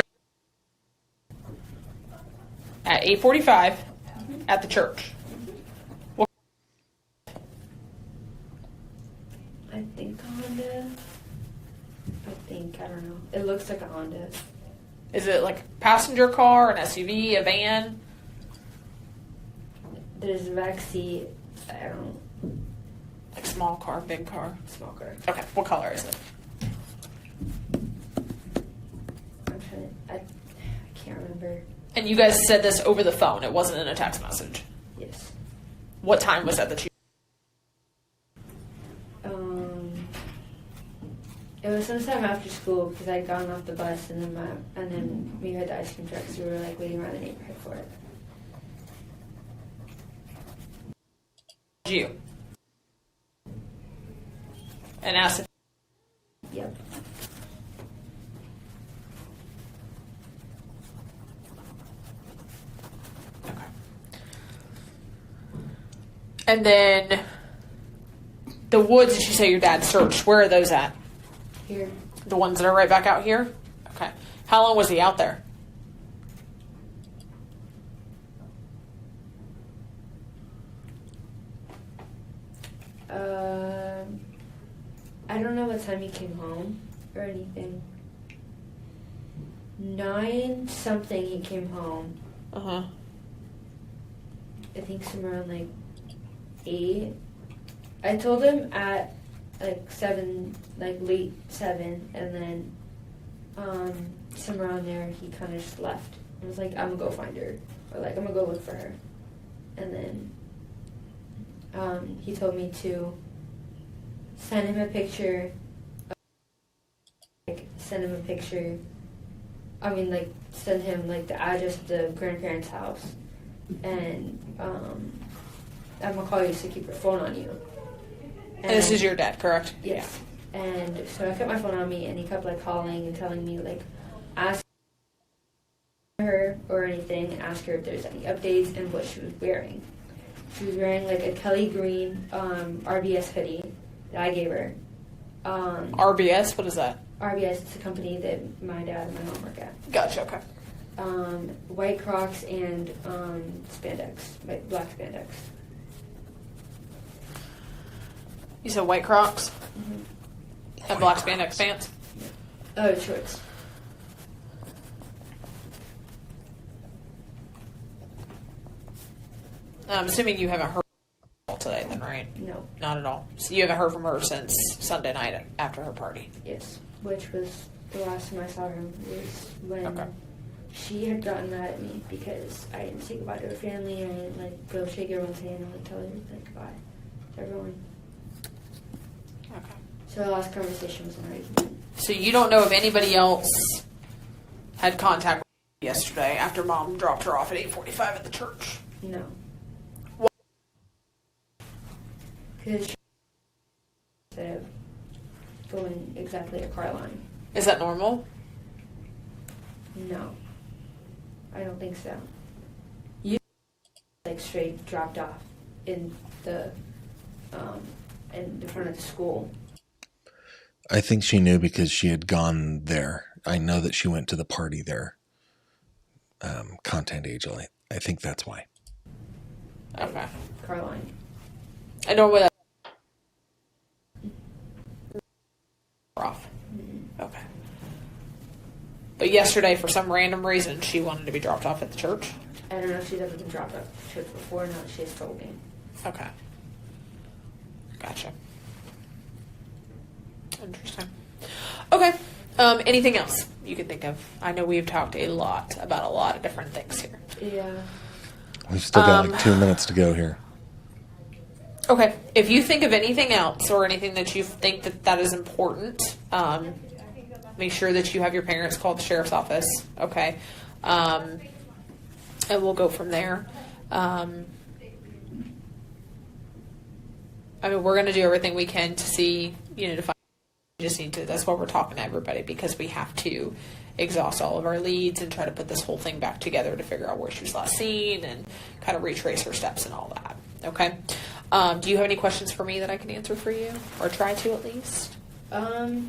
at 8:45 at the church. I think a Honda. I don't know. It looks like a Honda. Is it like a passenger car, an SUV, a van? There's a back seat. I don't know. Like small car, big car? Small car. Okay, what color is it? I can't remember. And you guys said this over the phone. It wasn't in a text message. Yes. What time was that you... It was sometime after school because I'd gotten off the bus and then we had the ice cream truck, so we were like waiting around the neighborhood for it. You. And asked if... Yep. Okay. And then the woods that you say your dad searched, where are those at? Here. The ones that are right back out here? Okay. How long was he out there? I don't know what time he came home or anything. 9 something he came home. Uh-huh. I think somewhere around like 8. I told him at like 7, like late 7, and then somewhere around there he kind of just left. I was like, I'm gonna go find her, or like I'm gonna go look for her. And then he told me to send him a picture. Send him like the address of the grandparents' house, and I'm gonna call you so keep your phone on you. And this is your dad, correct? Yes. Yeah. And so I kept my phone on me, and he kept like calling and telling me like, ask her or anything, ask her if there's any updates and what she was wearing. She was wearing like a Kelly green RBS hoodie that I gave her. RBS, what is that? RBS is a company that my dad and my mom work at. Gotcha, okay. White Crocs and spandex, like black spandex. You said white Crocs? Mm-hmm. And black spandex pants? Oh, shorts. I'm assuming you haven't heard from her today then, right? No. Not at all. So you haven't heard from her since Sunday night after her party? Yes. Which was the last time I saw her was when she had gotten mad at me because I didn't say goodbye to her family. I didn't like go shake everyone's hand and like tell her like goodbye to everyone. Okay. So the last conversation was an argument. So you don't know if anybody else had contact with her yesterday after Mom dropped her off at 8:45 at the church? No. What? Because instead of going exactly to car line. Is that normal? No. I don't think so. You like straight dropped off in the front of the school. I think she knew because she had gone there. I know that she went to the party there. Content Angel. I think that's why. Okay. Car line. I know where that off. Mm-hmm. Okay. But yesterday, for some random reason, she wanted to be dropped off at the church? I don't know if she's ever been dropped off at church before. No, she has told me. Okay. Gotcha. Interesting. Okay. Anything else you can think of? I know we've talked a lot about a lot of different things here. Yeah. We've still got like 2 minutes to go here. Okay. If you think of anything else or anything that you think that is important, make sure that you have your parents call the sheriff's office. Okay. And we'll go from there. I mean, we're going to do everything we can to see, to find. We just need to, that's why we're talking to everybody, because we have to exhaust all of our leads and try to put this whole thing back together to figure out where she was last seen and kind of retrace her steps and all that. Okay. Do you have any questions for me that I can answer for you, or try to at least? Do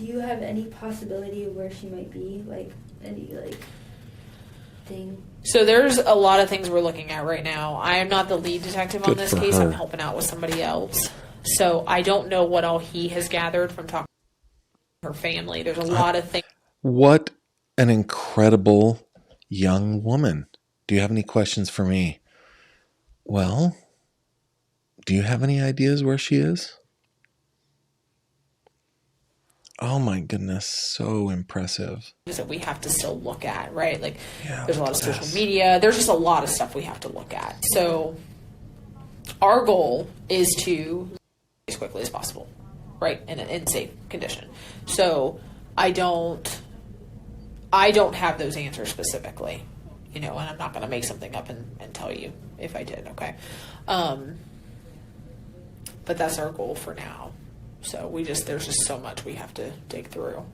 you have any possibility of where she might be? Like, any, like, thing? So there's a lot of things we're looking at right now. I am not the lead detective on this case. Her. I'm helping out with somebody else. So I don't know what all he has gathered from talking to her family. There's a lot of things. What an incredible young woman. Do you have any questions for me? Well, do you have any ideas where she is? Oh my goodness, so impressive. That we have to still look at, right? Like, Yeah, there's a lot of social media. There's just a lot of stuff we have to look at. So our goal is to as quickly as possible, right? In safe condition. So I don't have those answers specifically, and I'm not going to make something up and tell you if I did. Okay. but that's our goal for now. So there's just so much we have to dig through.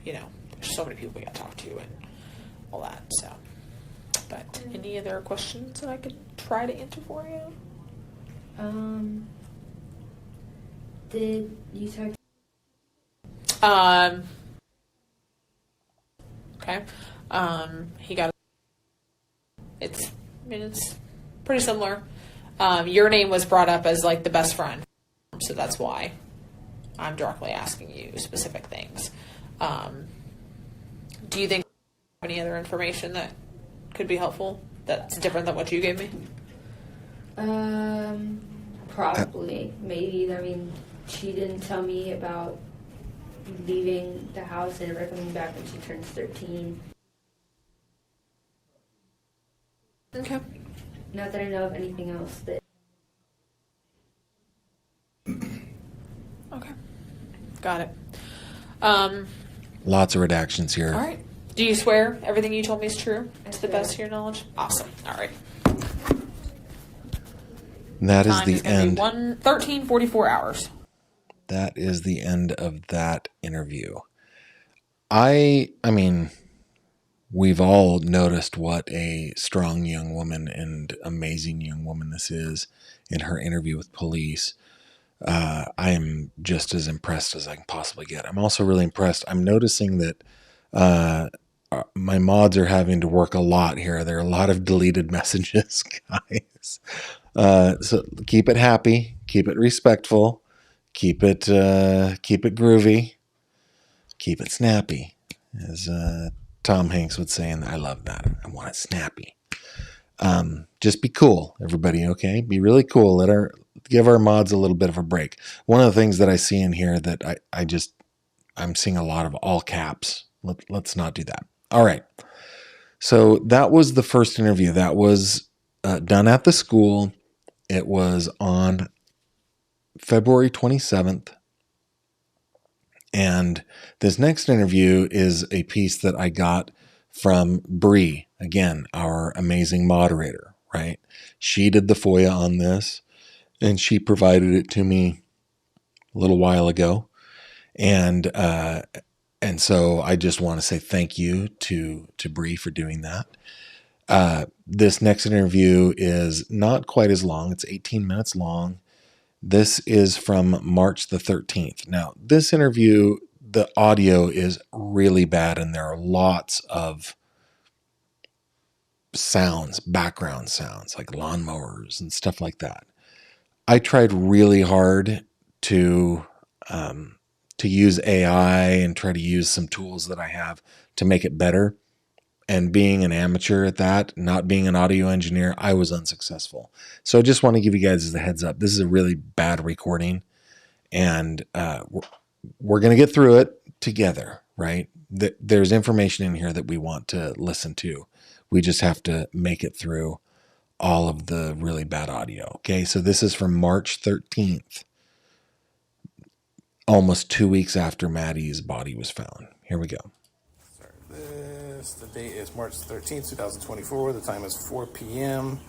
There's so many people we got to talk to and all that. So, but any other questions that I could try to answer for you? Did you talk? Okay. He got. It's pretty similar. Your name was brought up as like the best friend, so that's why I'm directly asking you specific things. Do you think you have any other information that could be helpful that's different than what you gave me? Probably. Maybe. I mean, she didn't tell me about leaving the house and never coming back when she turns 13. Okay. Not that I know of anything else that... Okay. Got it. Lots of redactions here. All right. Do you swear everything you told me is true to the swear. best of your knowledge? Awesome. All right. That is Time the is gonna end. be 13:44 hours. That is the end of that interview. I mean, we've all noticed what a strong young woman and amazing young woman this is in her interview with police. I am just as impressed as I can possibly get. I'm also really impressed. I'm noticing that my mods are having to work a lot here. There are a lot of deleted messages, guys. So keep it happy, keep it respectful, keep it groovy, keep it snappy, as Tom Hanks would say, and I love that. I want it snappy. Just be cool, everybody. Okay, be really cool. Give our mods a little bit of a break. One of the things that I see in here that I'm seeing a lot of all caps. Let's not do that. All right. So that was the first interview. That was done at the school. It was on February 27th. And this next interview is a piece that I got from Bree, again, our amazing moderator, right? She did the FOIA on this, and she provided it to me a little while ago. And so I just want to say thank you to Bree for doing that. This next interview is not quite as long. It's 18 minutes long. This is from March the 13th. Now, this interview, the audio is really bad, and there are lots of sounds, background sounds, like lawnmowers and stuff like that. I tried really hard to use AI and try to use some tools that I have to make it better. And being an amateur at that, not being an audio engineer, I was unsuccessful. So I just want to give you guys the heads up. This is a really bad recording, and we're going to get through it together, right? There's information in here that we want to listen to. We just have to make it through all of the really bad audio. Okay, so this is from March 13th, almost 2 weeks after Maddie's body was found. Here we go. The date is March 13th, 2024. The time is 4 p.m.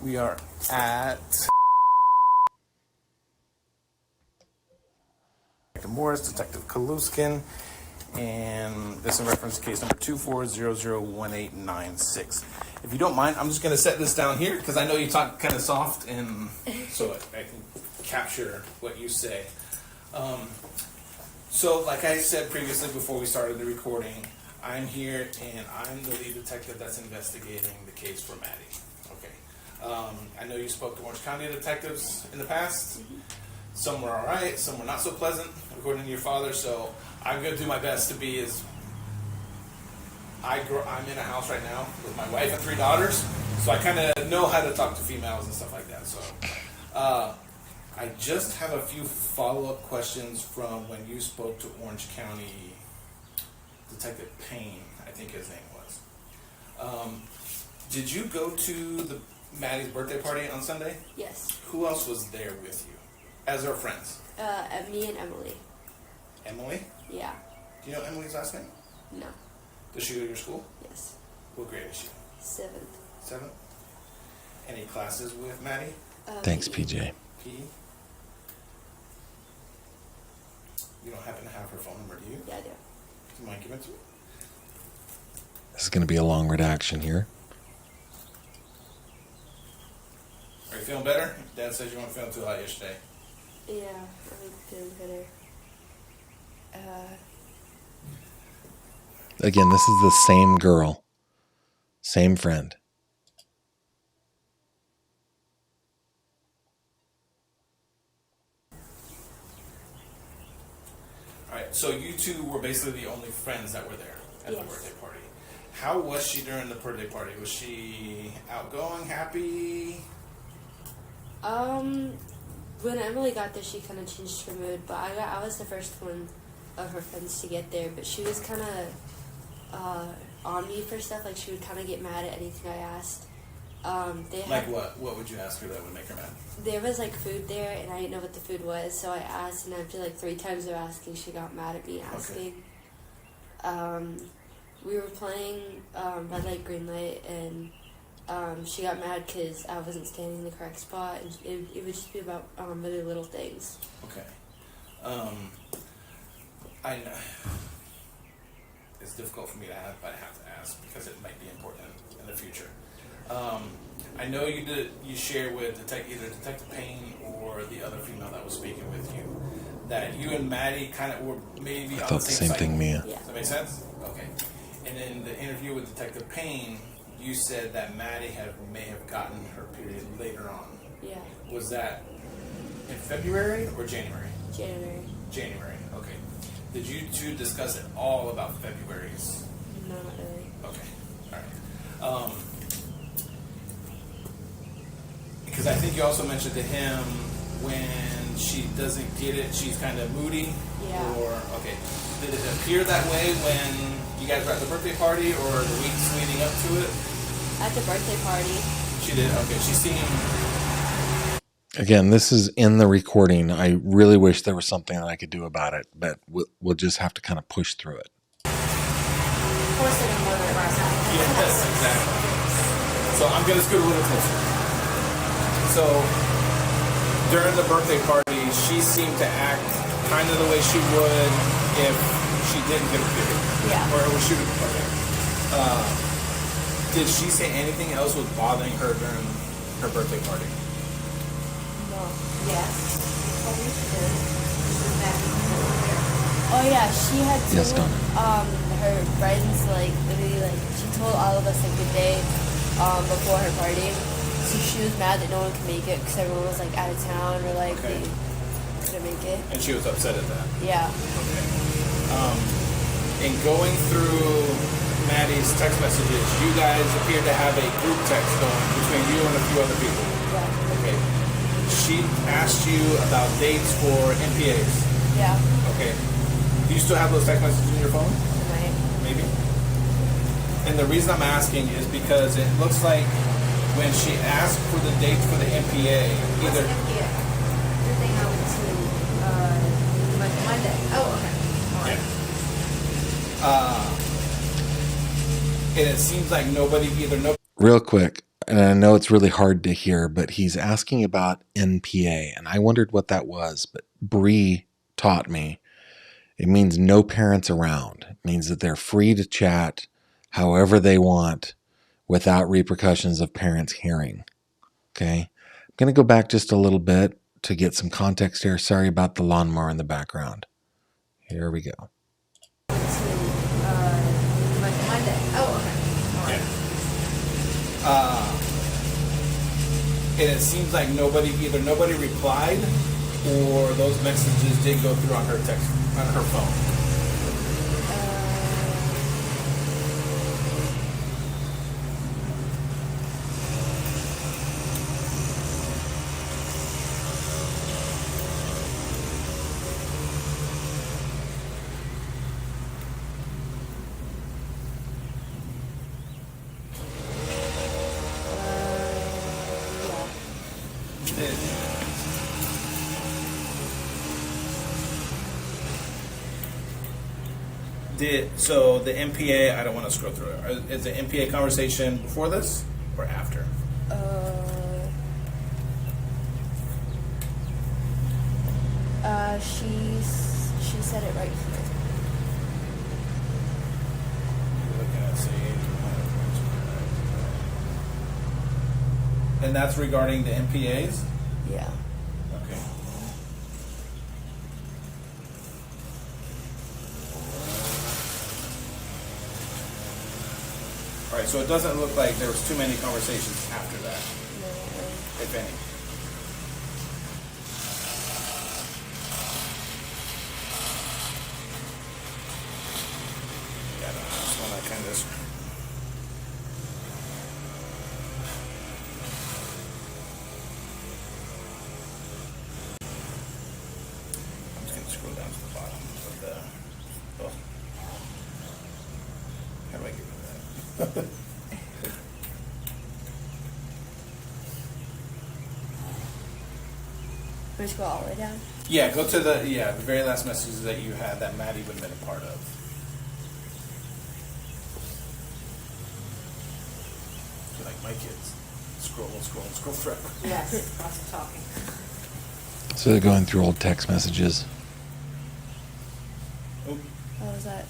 We are at Detective Morris, Detective Kaluskin, and this in reference to case number 24001896. If you don't mind, I'm just going to set this down here because I know you talk kind of soft, and so I can capture what you say. So, like I said previously before we started the recording, I'm here and I'm the lead detective that's investigating the case for Maddie. Okay. I know you spoke to Orange County detectives in the past. Mm-hmm. Some were all right, some were not so pleasant, according to your father. So I'm going to do my best to be as. I'm in a house right now with my wife and 3 daughters, so I kind of know how to talk to females and stuff like that. So I just have a few follow-up questions from when you spoke to Orange County Detective Payne, I think his name was. Did you go to Maddie's birthday party on Sunday? Yes. Who else was there with you as our friends? Me and Emily. Emily? Yeah. Do you know Emily's last name? No. Does she go to your school? Yes. What grade is she? 7th. 7th? Any classes with Maddie? Thanks, P. PJ. P? You don't happen to have her phone number, do you? Yeah, I do. Do you mind giving it to me? This is going to be a long redaction here. Are you feeling better? Dad says you weren't feeling too hot yesterday. Yeah, I'm feeling better. Again, this is the same girl, same friend. Alright, so you two were basically the only friends that were there at the Yes. birthday party. How was she during the birthday party? Was she outgoing, happy? When Emily got there, she kind of changed her mood, but I was the first one of her friends to get there, but she was kind of on me for stuff. Like, she would kind of get mad at anything I asked. Like what? What would you ask her that would make her mad? There was like food there, and I didn't know what the food was, so I asked, and after like 3 times of asking, she got mad at me asking. We were playing red light, green light, and she got mad because I wasn't standing in the correct spot, and it would just be about really little things. Okay. I know it's difficult for me to ask, but I have to ask because it might be important in the future. I know you shared with either Detective Payne or the other female that was speaking with you that you and Maddie kind of were maybe I on thought the the same same site. thing, Mia. Yeah. Does that make sense? Okay. And in the interview with Detective Payne, you said that Maddie may have gotten her period later on. Yeah. Was that in February or January? January. January. Okay. Did you two discuss at all about February's? No, not really. Okay. All right. Because I think you also mentioned to him when she doesn't get it, she's kind of moody. Yeah. Or okay. Did it appear that way when you guys were at the birthday party or the weeks leading up to it? At the birthday party. She did. Okay. She seemed. Again, this is in the recording. I really wish there was something that I could do about it, but we'll just have to kind of push through it. Yes, exactly. So I'm gonna scoot a little closer. So during the birthday party, she seemed to act kind of the way she would if she didn't get a period. Yeah. Or she would. Okay. Did she say anything else was bothering her during her birthday party? No. Yes. Oh yeah, she had two. Yes, Donna. Her friends literally she told all of us good day before her party. So she was mad that no one could make it because everyone was out of town or Okay. they couldn't make it. And she was upset at that. Yeah. Okay. In going through Maddie's text messages, you guys appear to have a group text going between you and a few other people. Yeah. Okay. She asked you about dates for NPAs. Yeah. Okay. Do you still have those text messages in your phone? Right. Maybe. And the reason I'm asking is because it looks like when she asked for the dates for the NPA, either Your thing I went to Monday. Oh, okay. and it seems like nobody. Real quick, and I know it's really hard to hear, but he's asking about NPA, and I wondered what that was, but Bree taught me. It means no parents around. It means that they're free to chat however they want without repercussions of parents hearing. Okay? I'm going to go back just a little bit to get some context here. Sorry about the lawnmower in the background. Here we go. Monday. Oh, okay. And it seems like nobody replied, or those messages didn't go through on her phone. So the MPA, I don't want to scroll through it. Is the MPA conversation before this or after? She said it right here. You're looking at Sage. And that's regarding the MPAs? Yeah. Okay. All right, so it doesn't look like there was too many conversations after that, if any. Yeah, no, I just want to kind of. I'm just going to scroll down to the bottom of the. Oh. How do I get rid of that? We just go all the way down. Yeah, go to the very last messages that you had that Maddie would have been a part of. You're like my kids. Scroll forever. Yes, lots of talking. So they're going through old text messages. Oh. What was that?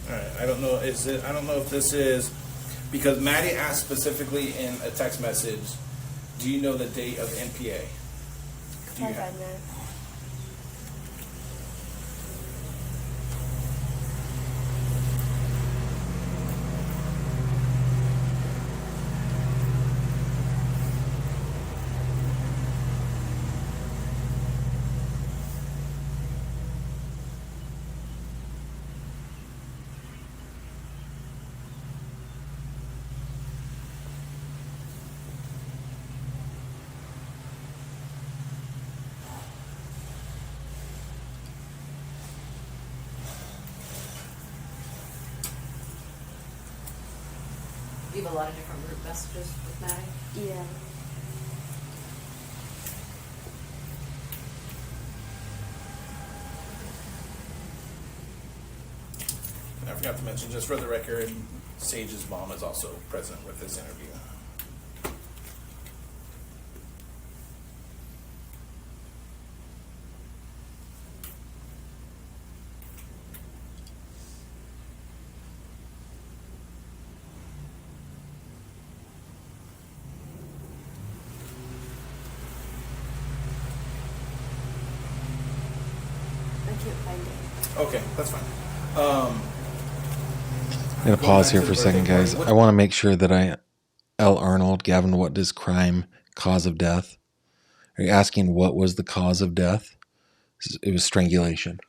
All right. I don't know. I don't know if this is because Maddie asked specifically in a text message. Do you know the date of NPA? Do you I have? find that. You have a lot of different group messages with Maddie. Yeah. I forgot to mention, just for the record, Sage's mom is also present with this interview. I can't find it. Okay, that's fine. I'm going to pause here for a second, guys. I want to make sure that L. Arnold, Gavin, what does crime, cause of death? Are you asking what was the cause of death? It was strangulation.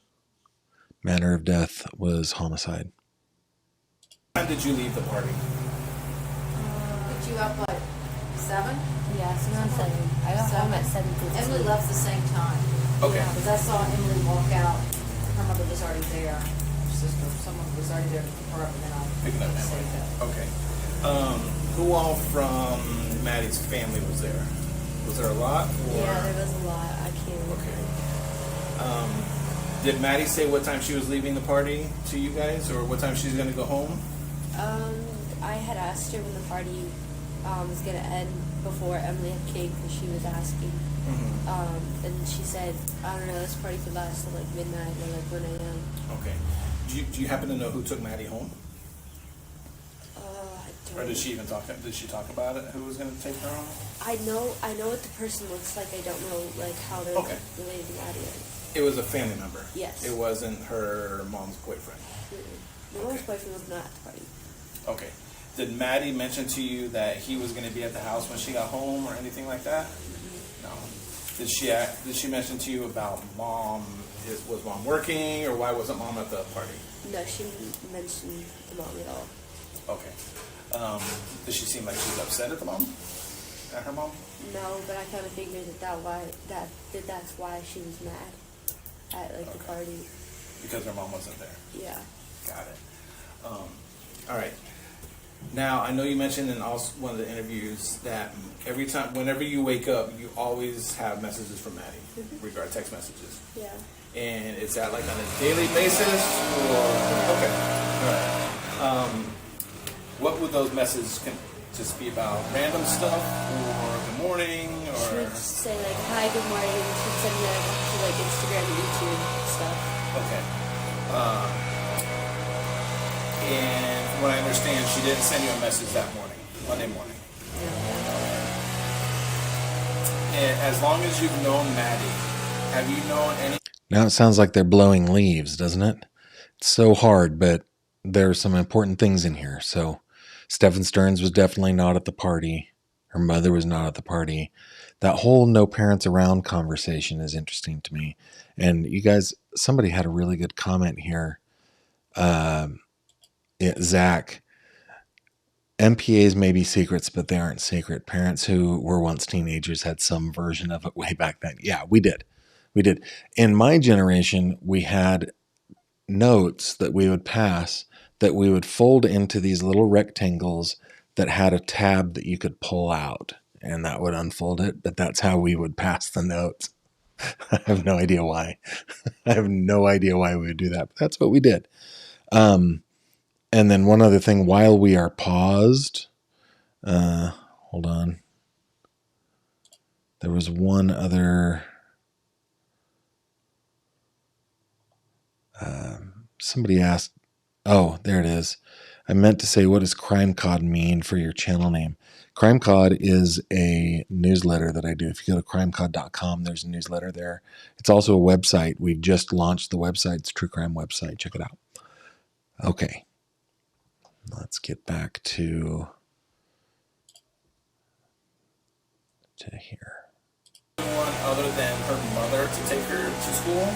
Manner of death was homicide. When did you leave the party? Picked you up at 7? Yeah, so around 7. I got home at 7:15. Emily left the same time. Okay. Because I saw Emily walk out. Her mother was already there. Her sister, someone was already there to pick her up, and then I Picking up saved Emily. up. Okay. Who all from Maddie's family was there? Was there a lot? Or? Yeah, there was a lot. I can't. Okay. Did Maddie say what time she was leaving the party to you guys, or what time she's going to go home? I had asked her when the party was gonna end before Emily had came because she was asking. Mm-hmm. And she said, I don't know, this party could last till like midnight or like 1 a.m. Okay. Do you happen to know who took Maddie home? I don't. Or did she even talk? Did she talk about it? Who was going to take her home? I know what the person looks like. I don't know like how they're Okay. like, related to Maddie. It was a family member. Yes. It wasn't her mom's boyfriend. My mom's Okay. boyfriend was not at the party. Okay. Did Maddie mention to you that he was going to be at the house when she got home, or anything like that? No. Did she mention to you about mom? Was mom working, or why wasn't mom at the party? No, she didn't mention the mom at all. Okay. Did she seem like she was upset at the mom? At her mom? No, but I kind of figured that's why she was mad at like the Okay. party. Because her mom wasn't there. Yeah. Got it. All right. Now, I know you mentioned in also one of the interviews that every time, whenever you wake up, you always have messages from Maddie, regarding text messages. Yeah. And is that like on a daily basis, or okay, all right? What would those messages just be about? Random stuff, or good morning, She or would just say like, "Hi, good morning." She'd send me like to like Instagram and YouTube stuff. okay? And from what I understand, she didn't send you a message that morning, Monday morning. And as long as you've known Maddie, have you known any? Now it sounds like they're blowing leaves, doesn't it? It's so hard, but there are some important things in here. So Stephen Stearns was definitely not at the party. Her mother was not at the party. That whole no parents around conversation is interesting to me. And you guys, somebody had a really good comment here. Zach, MPAs may be secrets, but they aren't secret. Parents who were once teenagers had some version of it way back then. Yeah, we did. We did. In my generation, we had notes that we would pass that we would fold into these little rectangles that had a tab that you could pull out, and that would unfold it. But that's how we would pass the notes. I have no idea why. I have no idea why we would do that, but that's what we did. And then one other thing, while we are paused, hold on. There was one other, somebody asked, oh, there it is. I meant to say, what does CrimeCod mean for your channel name? CrimeCod is a newsletter that I do. If you go to crimecod.com, there's a newsletter there. It's also a website. We've just launched the website. It's a true crime website. Check it out. Okay. Let's get back to here. Anyone other than her mother to take her to school? No.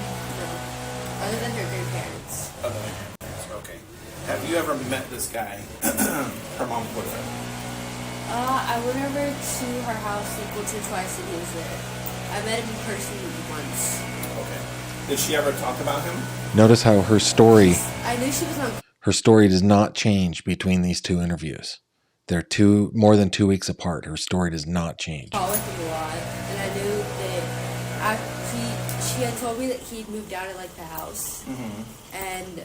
Other than her grandparents. Other than her parents, okay. Have you ever met this guy, her mom's boyfriend? I went over to her house like once or twice and he was there. I met him in person once. Okay. Did she ever talk about him? Notice how her story, I knew she was on. her story does not change between these two interviews. They're more than 2 weeks apart. Her story does not change. Call with him a lot, and I knew that she had told me that he'd moved out of like the house, and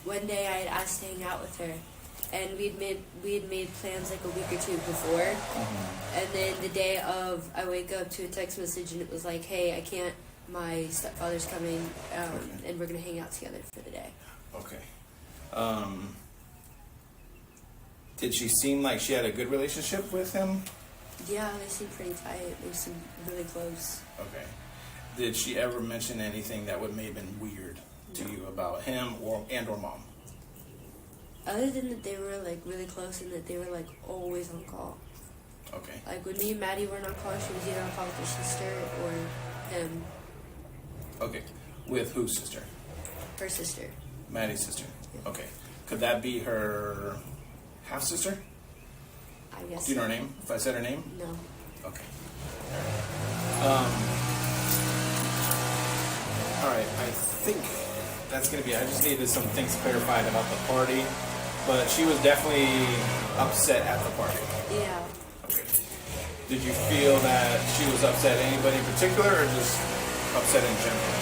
one day I had asked to hang out with her, and we had made plans like a week or two before, and then the day of, I wake up to a text message and it was like, hey, I can't, my stepfather's coming, and we're gonna hang out together for the day. Okay. Did she seem like she had a good relationship with him? Yeah, they seemed pretty tight. They seemed really close. Okay. Did she ever mention anything that would may have been weird to you about him or mom? Other than that they were like really close and that they were like always on call. Okay. Like when me and Maddie weren't on call, she was either on call with her sister or him. Okay. With whose sister? Her sister. Maddie's sister. Yeah. Okay. Could that be her half sister? I guess. Do you know her name? If I said her name? No. Okay. All right. I think that's going to be. I just needed some things clarified about the party, but she was definitely upset at the party. Yeah. Okay. Did you feel that she was upset at anybody in particular, or just upset in general?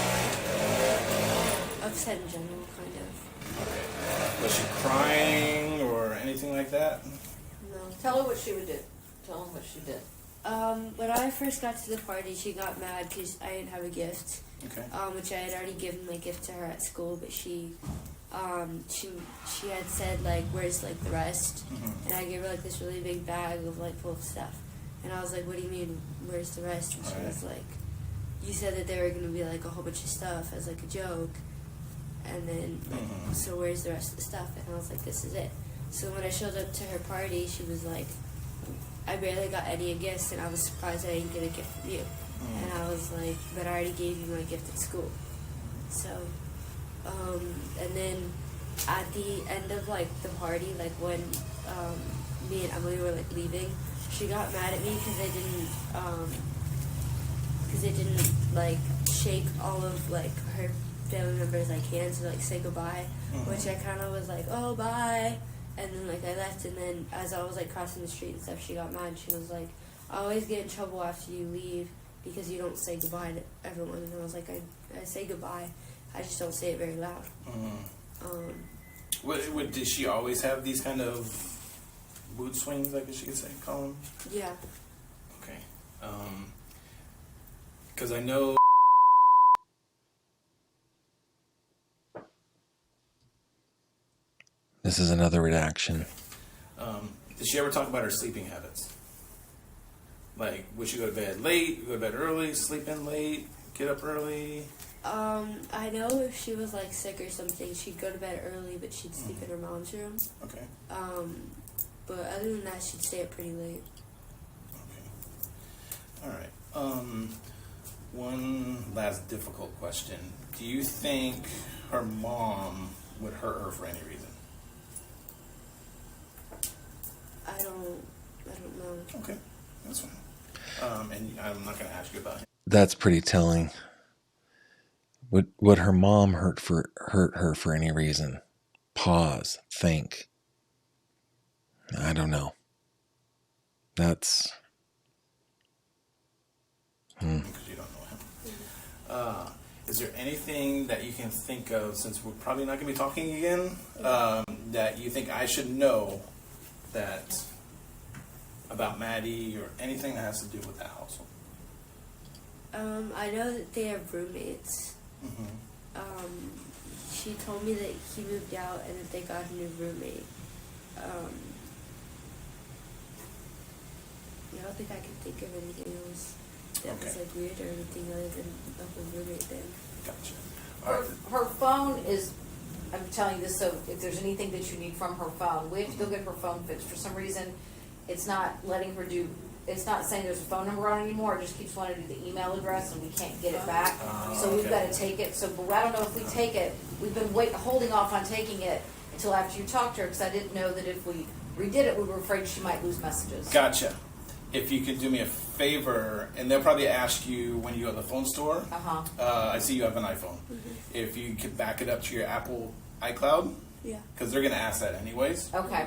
Upset in general, kind of. Okay. Was she crying or anything like that? No. Tell her what she would do. Tell them what she did. When I first got to the party, she got mad because I didn't have a gift. Okay. Which I had already given my gift to her at school, but she had said like, "Where's like the rest?" And I gave her like this really big bag of like full of stuff, and I was like, "What do you mean? Where's the rest?" And she was like, "You said that there were gonna be like a whole bunch of stuff as like a joke, and then like, so where's the rest of the stuff?" And I was like, "This is it." So when I showed up to her party, she was like, "I barely got any gifts, and I was surprised I didn't get a gift from you." And I was like, "But I already gave you my gift at school." So, and then at the end of like the party, like when me and Emily were like leaving, she got mad at me because I didn't like shake all of like her family members like hands to like say goodbye, which I kind of was like, "Oh, bye," And then like I left, and then as I was like crossing the street and stuff, she got mad. She was like, "I always get in trouble after you leave because you don't say goodbye to everyone." And I was like, I say goodbye, I just don't say it very loud. Did she always have these kind of mood swings, I guess you could say, Colin? Yeah. Okay. Because I know. This is another redaction. Did she ever talk about her sleeping habits? Like, would she go to bed late, go to bed early, sleep in late, get up early? I know if she was like sick or something, she'd go to bed early, but she'd sleep in her mom's room. Okay. But other than that, she'd stay up pretty late. Okay. All right. One last difficult question. Do you think her mom would hurt her for any reason? I don't know. Okay, that's fine. And I'm not going to ask you about him. That's pretty telling. Would her mom hurt her for any reason? Pause. Think. I don't know. That's. Because you don't know him. Is there anything that you can think of, since we're probably not going to be talking again, that you think I should know that about Maddie or anything that has to do with that household? I know that they have roommates. She told me that he moved out and that they got a new roommate. I don't think I can think of anything else that was like weird or anything other than the whole roommate thing. Gotcha. All right. Her phone is, I'm telling you this so if there's anything that you need from her phone, we have to go get her phone fixed. For some reason, it's not letting her do, it's not saying there's a phone number on it anymore. It just keeps wanting to do the email address and we can't get it back. So we've got to take it. So, but I don't know if we take it. We've been holding off on taking it until after you talked to her because I didn't know that if we redid it, we were afraid she might lose messages. Gotcha. If you could do me a favor, and they'll probably ask you when you go to the phone store. I see you have an iPhone. If you could back it up to your Apple iCloud. Yeah. Because they're going to ask that anyways. Okay.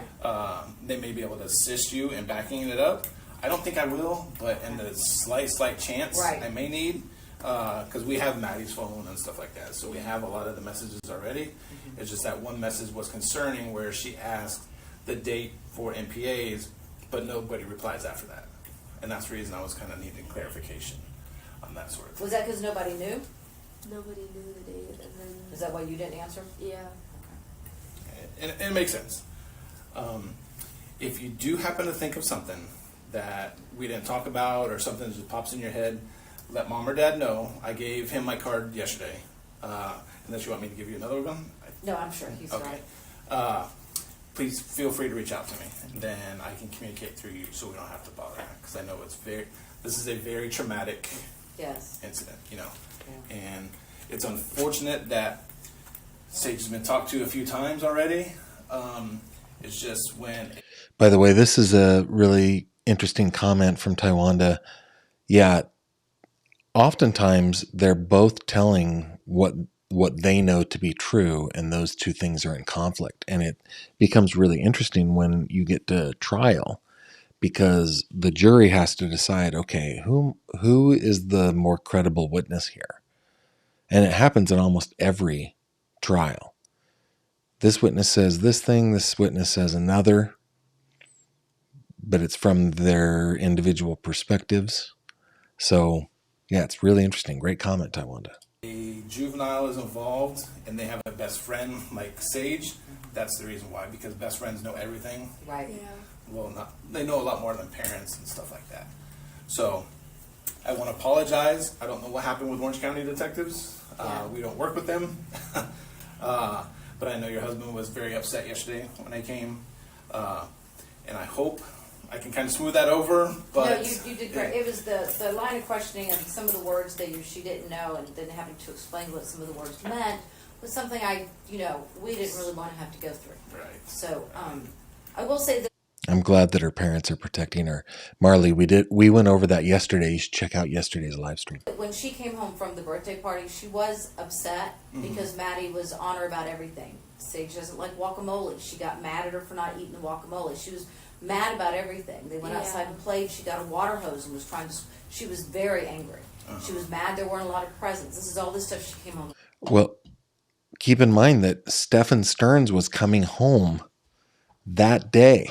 They may be able to assist you in backing it up. I don't think I will, but in the slight chance I may need, because we have Maddie's phone and stuff like that, so we have a lot of the messages already. It's just that one message was concerning where she asked the date for MPAs, but nobody replies after that. And that's the reason I was kind of needing clarification on that sort of thing. Was that because nobody knew? Nobody knew the date, and then Is that why you didn't answer? yeah. And it makes sense. If you do happen to think of something that we didn't talk about or something that just pops in your head, let mom or dad know. I gave him my card yesterday. Unless you want me to give you another one? No, I'm sure he's Okay. right. Please feel free to reach out to me. Then I can communicate through you so we don't have to bother. Because I know this is a very traumatic Yes. incident, Yeah. And it's unfortunate that Sage has been talked to a few times already. It's just when... By the way, this is a really interesting comment from Taiwanda. Yeah, oftentimes they're both telling what they know to be true, and those two things are in conflict. And it becomes really interesting when you get to trial, because the jury has to decide, okay, who is the more credible witness here? And it happens in almost every trial. This witness says this thing, this witness says another, but it's from their individual perspectives. So, yeah, it's really interesting. Great comment, Taiwanda. A juvenile is involved and they have a best friend like Sage, that's the reason why, because best friends know everything. Right. Yeah. Well, they know a lot more than parents and stuff like that. So I want to apologize. I don't know what happened with Orange County detectives. We don't work with them. But I know your husband was very upset yesterday when I came. And I hope I can kind of smooth that over. But No, you did great. It was the line of questioning and some of the words that she didn't know, and then having to explain what some of the words meant was something we didn't really want to have to go through. Right. So I will say that I'm glad that her parents are protecting her. Marley, we went over that yesterday. You should check out yesterday's live stream. when she came home from the birthday party, she was upset because Maddie was on her about everything. Sage doesn't like guacamole. She got mad at her for not eating the guacamole. She was mad about everything. They went outside and played. She got a water hose and was trying to. She was very angry. She was mad there weren't a lot of presents. This is all this stuff she came home. Well, keep in mind that Stephen Stearns was coming home that day.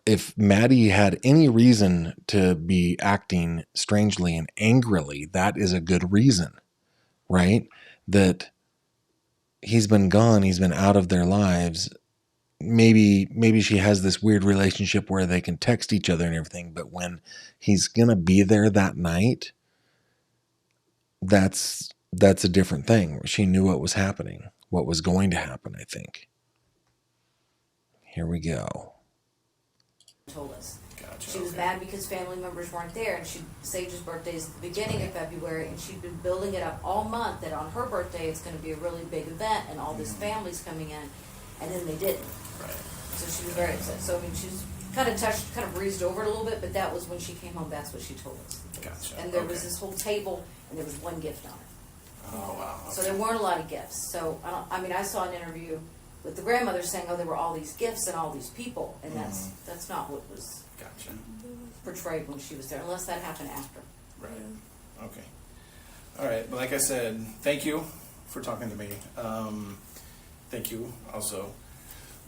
If Maddie had any reason to be acting strangely and angrily, that is a good reason, right? That he's been gone, he's been out of their lives. Maybe she has this weird relationship where they can text each other and everything, but when he's gonna be there that night, that's a different thing. She knew what was happening, what was going to happen, I think. Here we go. Told us. Gotcha. She was mad because family members weren't there, and Sage's birthday is at the beginning of February, and she'd been building it up all month that on her birthday it's going to be a really big event, and all this family's coming in, and then they didn't. Right. So she was very upset. So I mean, she was kind of touched, kind of breezed over it a little bit, but that was when she came home. That's what she told us. Gotcha. And there was this whole table, and there was one gift on it. Oh wow. So there weren't a lot of gifts. So I saw an interview with the grandmother saying, "Oh, there were all these gifts and all these people," and that's not what was Gotcha. portrayed when she was there, unless that happened after. Right. Okay. All right. But like I said, thank you for talking to me. Thank you also.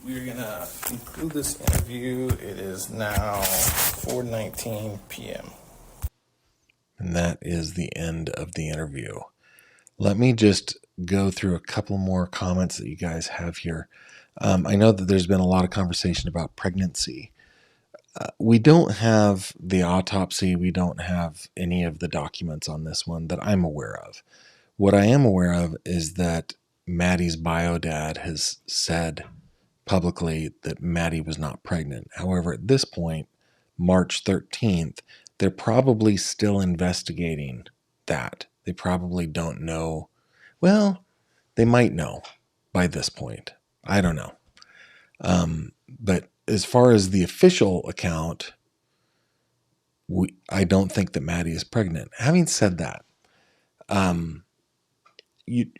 We're gonna conclude this interview. It is now 4:19 p.m. And that is the end of the interview. Let me just go through a couple more comments that you guys have here. I know that there's been a lot of conversation about pregnancy. We don't have the autopsy. We don't have any of the documents on this one that I'm aware of. What I am aware of is that Maddie's bio dad has said publicly that Maddie was not pregnant. However, at this point, March 13th, they're probably still investigating that. They probably don't know. Well, they might know by this point. I don't know. But as far as the official account, I don't think that Maddie is pregnant. Having said that,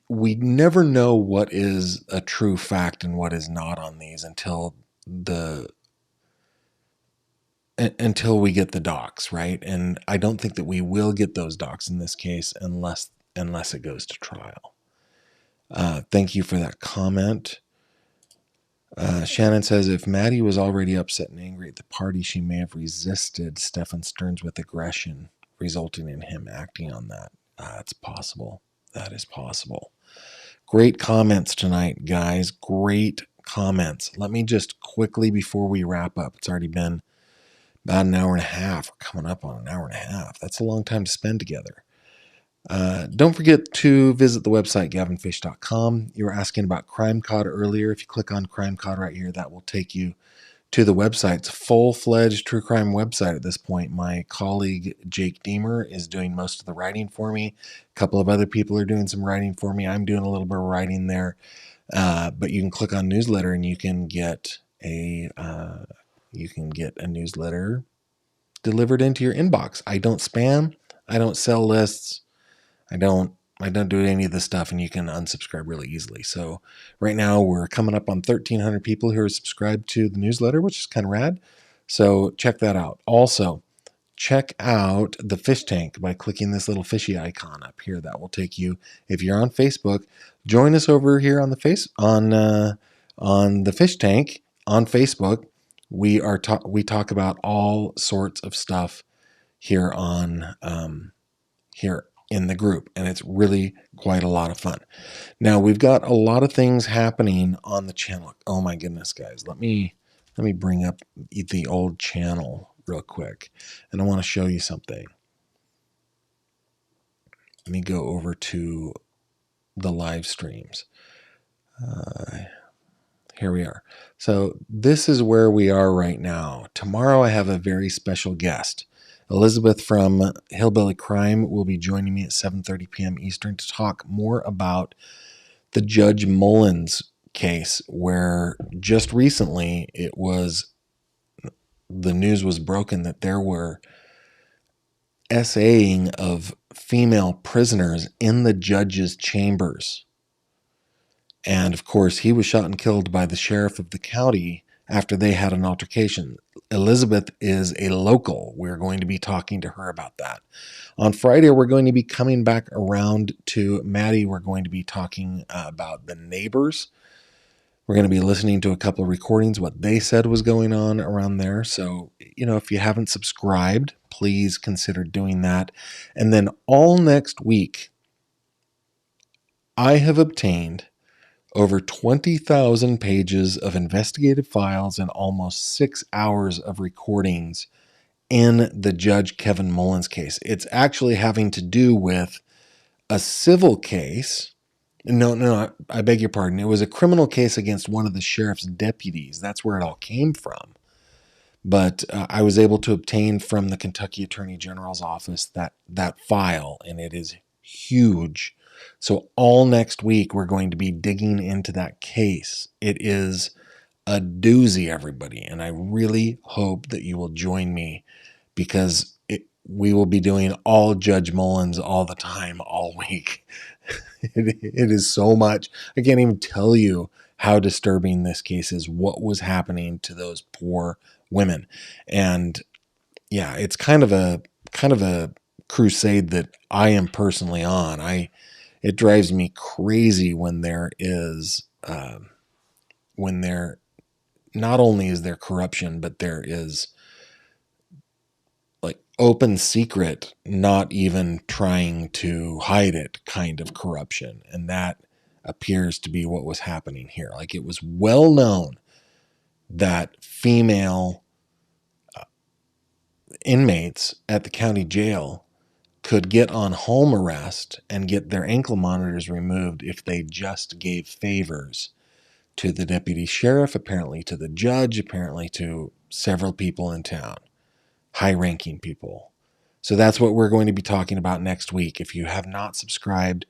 we never know what is a true fact and what is not on these until we get the docs, right? And I don't think that we will get those docs in this case unless it goes to trial. Thank you for that comment. Shannon says, if Maddie was already upset and angry at the party, she may have resisted Stephen Stearns with aggression, resulting in him acting on that. It's possible. That is possible. Great comments tonight, guys. Great comments. Let me just quickly, before we wrap up, it's already been about an hour and a half. We're coming up on an hour and a half. That's a long time to spend together. Don't forget to visit the website, gavinfish.com. You were asking about CrimeCod earlier. If you click on CrimeCod right here, that will take you to the website. It's a full-fledged true crime website at this point. My colleague, Jake Deemer, is doing most of the writing for me. A couple of other people are doing some writing for me. I'm doing a little bit of writing there. But you can click on newsletter and you can get a newsletter delivered into your inbox. I don't spam. I don't sell lists. I don't do any of this stuff, and you can unsubscribe really easily. So right now we're coming up on 1,300 people who are subscribed to the newsletter, which is kind of rad. So check that out. Also, check out the fish tank by clicking this little fishy icon up here. That will take you, if you're on Facebook, join us over here on the fish tank on Facebook. We talk about all sorts of stuff here here in the group, and it's really quite a lot of fun. Now we've got a lot of things happening on the channel. Oh my goodness, guys, let me bring up the old channel real quick, and I want to show you something. Let me go over to the live streams. Here we are. So this is where we are right now. Tomorrow I have a very special guest. Elizabeth from Hillbilly Crime will be joining me at 7:30 p.m. Eastern to talk more about the Judge Mullins case, where just recently the news was broken that there were SAing of female prisoners in the judge's chambers. And of course, he was shot and killed by the sheriff of the county after they had an altercation. Elizabeth is a local. We're going to be talking to her about that. On Friday, we're going to be coming back around to Maddie. We're going to be talking about the neighbors. We're going to be listening to a couple of recordings, what they said was going on around there. So, if you haven't subscribed, please consider doing that. And then all next week, I have obtained over 20,000 pages of investigative files and almost 6 hours of recordings in the Judge Kevin Mullins case. It's actually having to do with a civil case. No, I beg your pardon. It was a criminal case against one of the sheriff's deputies. That's where it all came from. But I was able to obtain from the Kentucky Attorney General's office that file, and it is huge. So all next week, we're going to be digging into that case. It is a doozy, everybody, and I really hope that you will join me, because we will be doing all Judge Mullins all the time, all week. It is so much. I can't even tell you how disturbing this case is, what was happening to those poor women. And yeah, it's kind of a crusade that I am personally on. It drives me crazy when there is not only is there corruption, but there is like open secret, not even trying to hide it kind of corruption. And that appears to be what was happening here. Like, it was well known that female inmates at the county jail could get on home arrest and get their ankle monitors removed if they just gave favors to the deputy sheriff, apparently to the judge, apparently to several people in town, high-ranking people. So that's what we're going to be talking about next week. If you have not subscribed,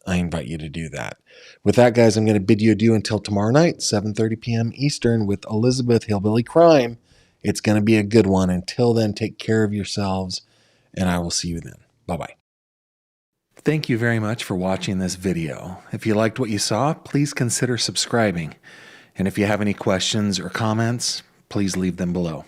I invite you to do that. With that, guys, I'm going to bid you adieu until tomorrow night, 7:30 p.m. Eastern, with Elizabeth Hillbilly Crime. It's going to be a good one. Until then, take care of yourselves, and I will see you then. Bye-bye. Thank you very much for watching this video. If you liked what you saw, please consider subscribing. And if you have any questions or comments, please leave them below.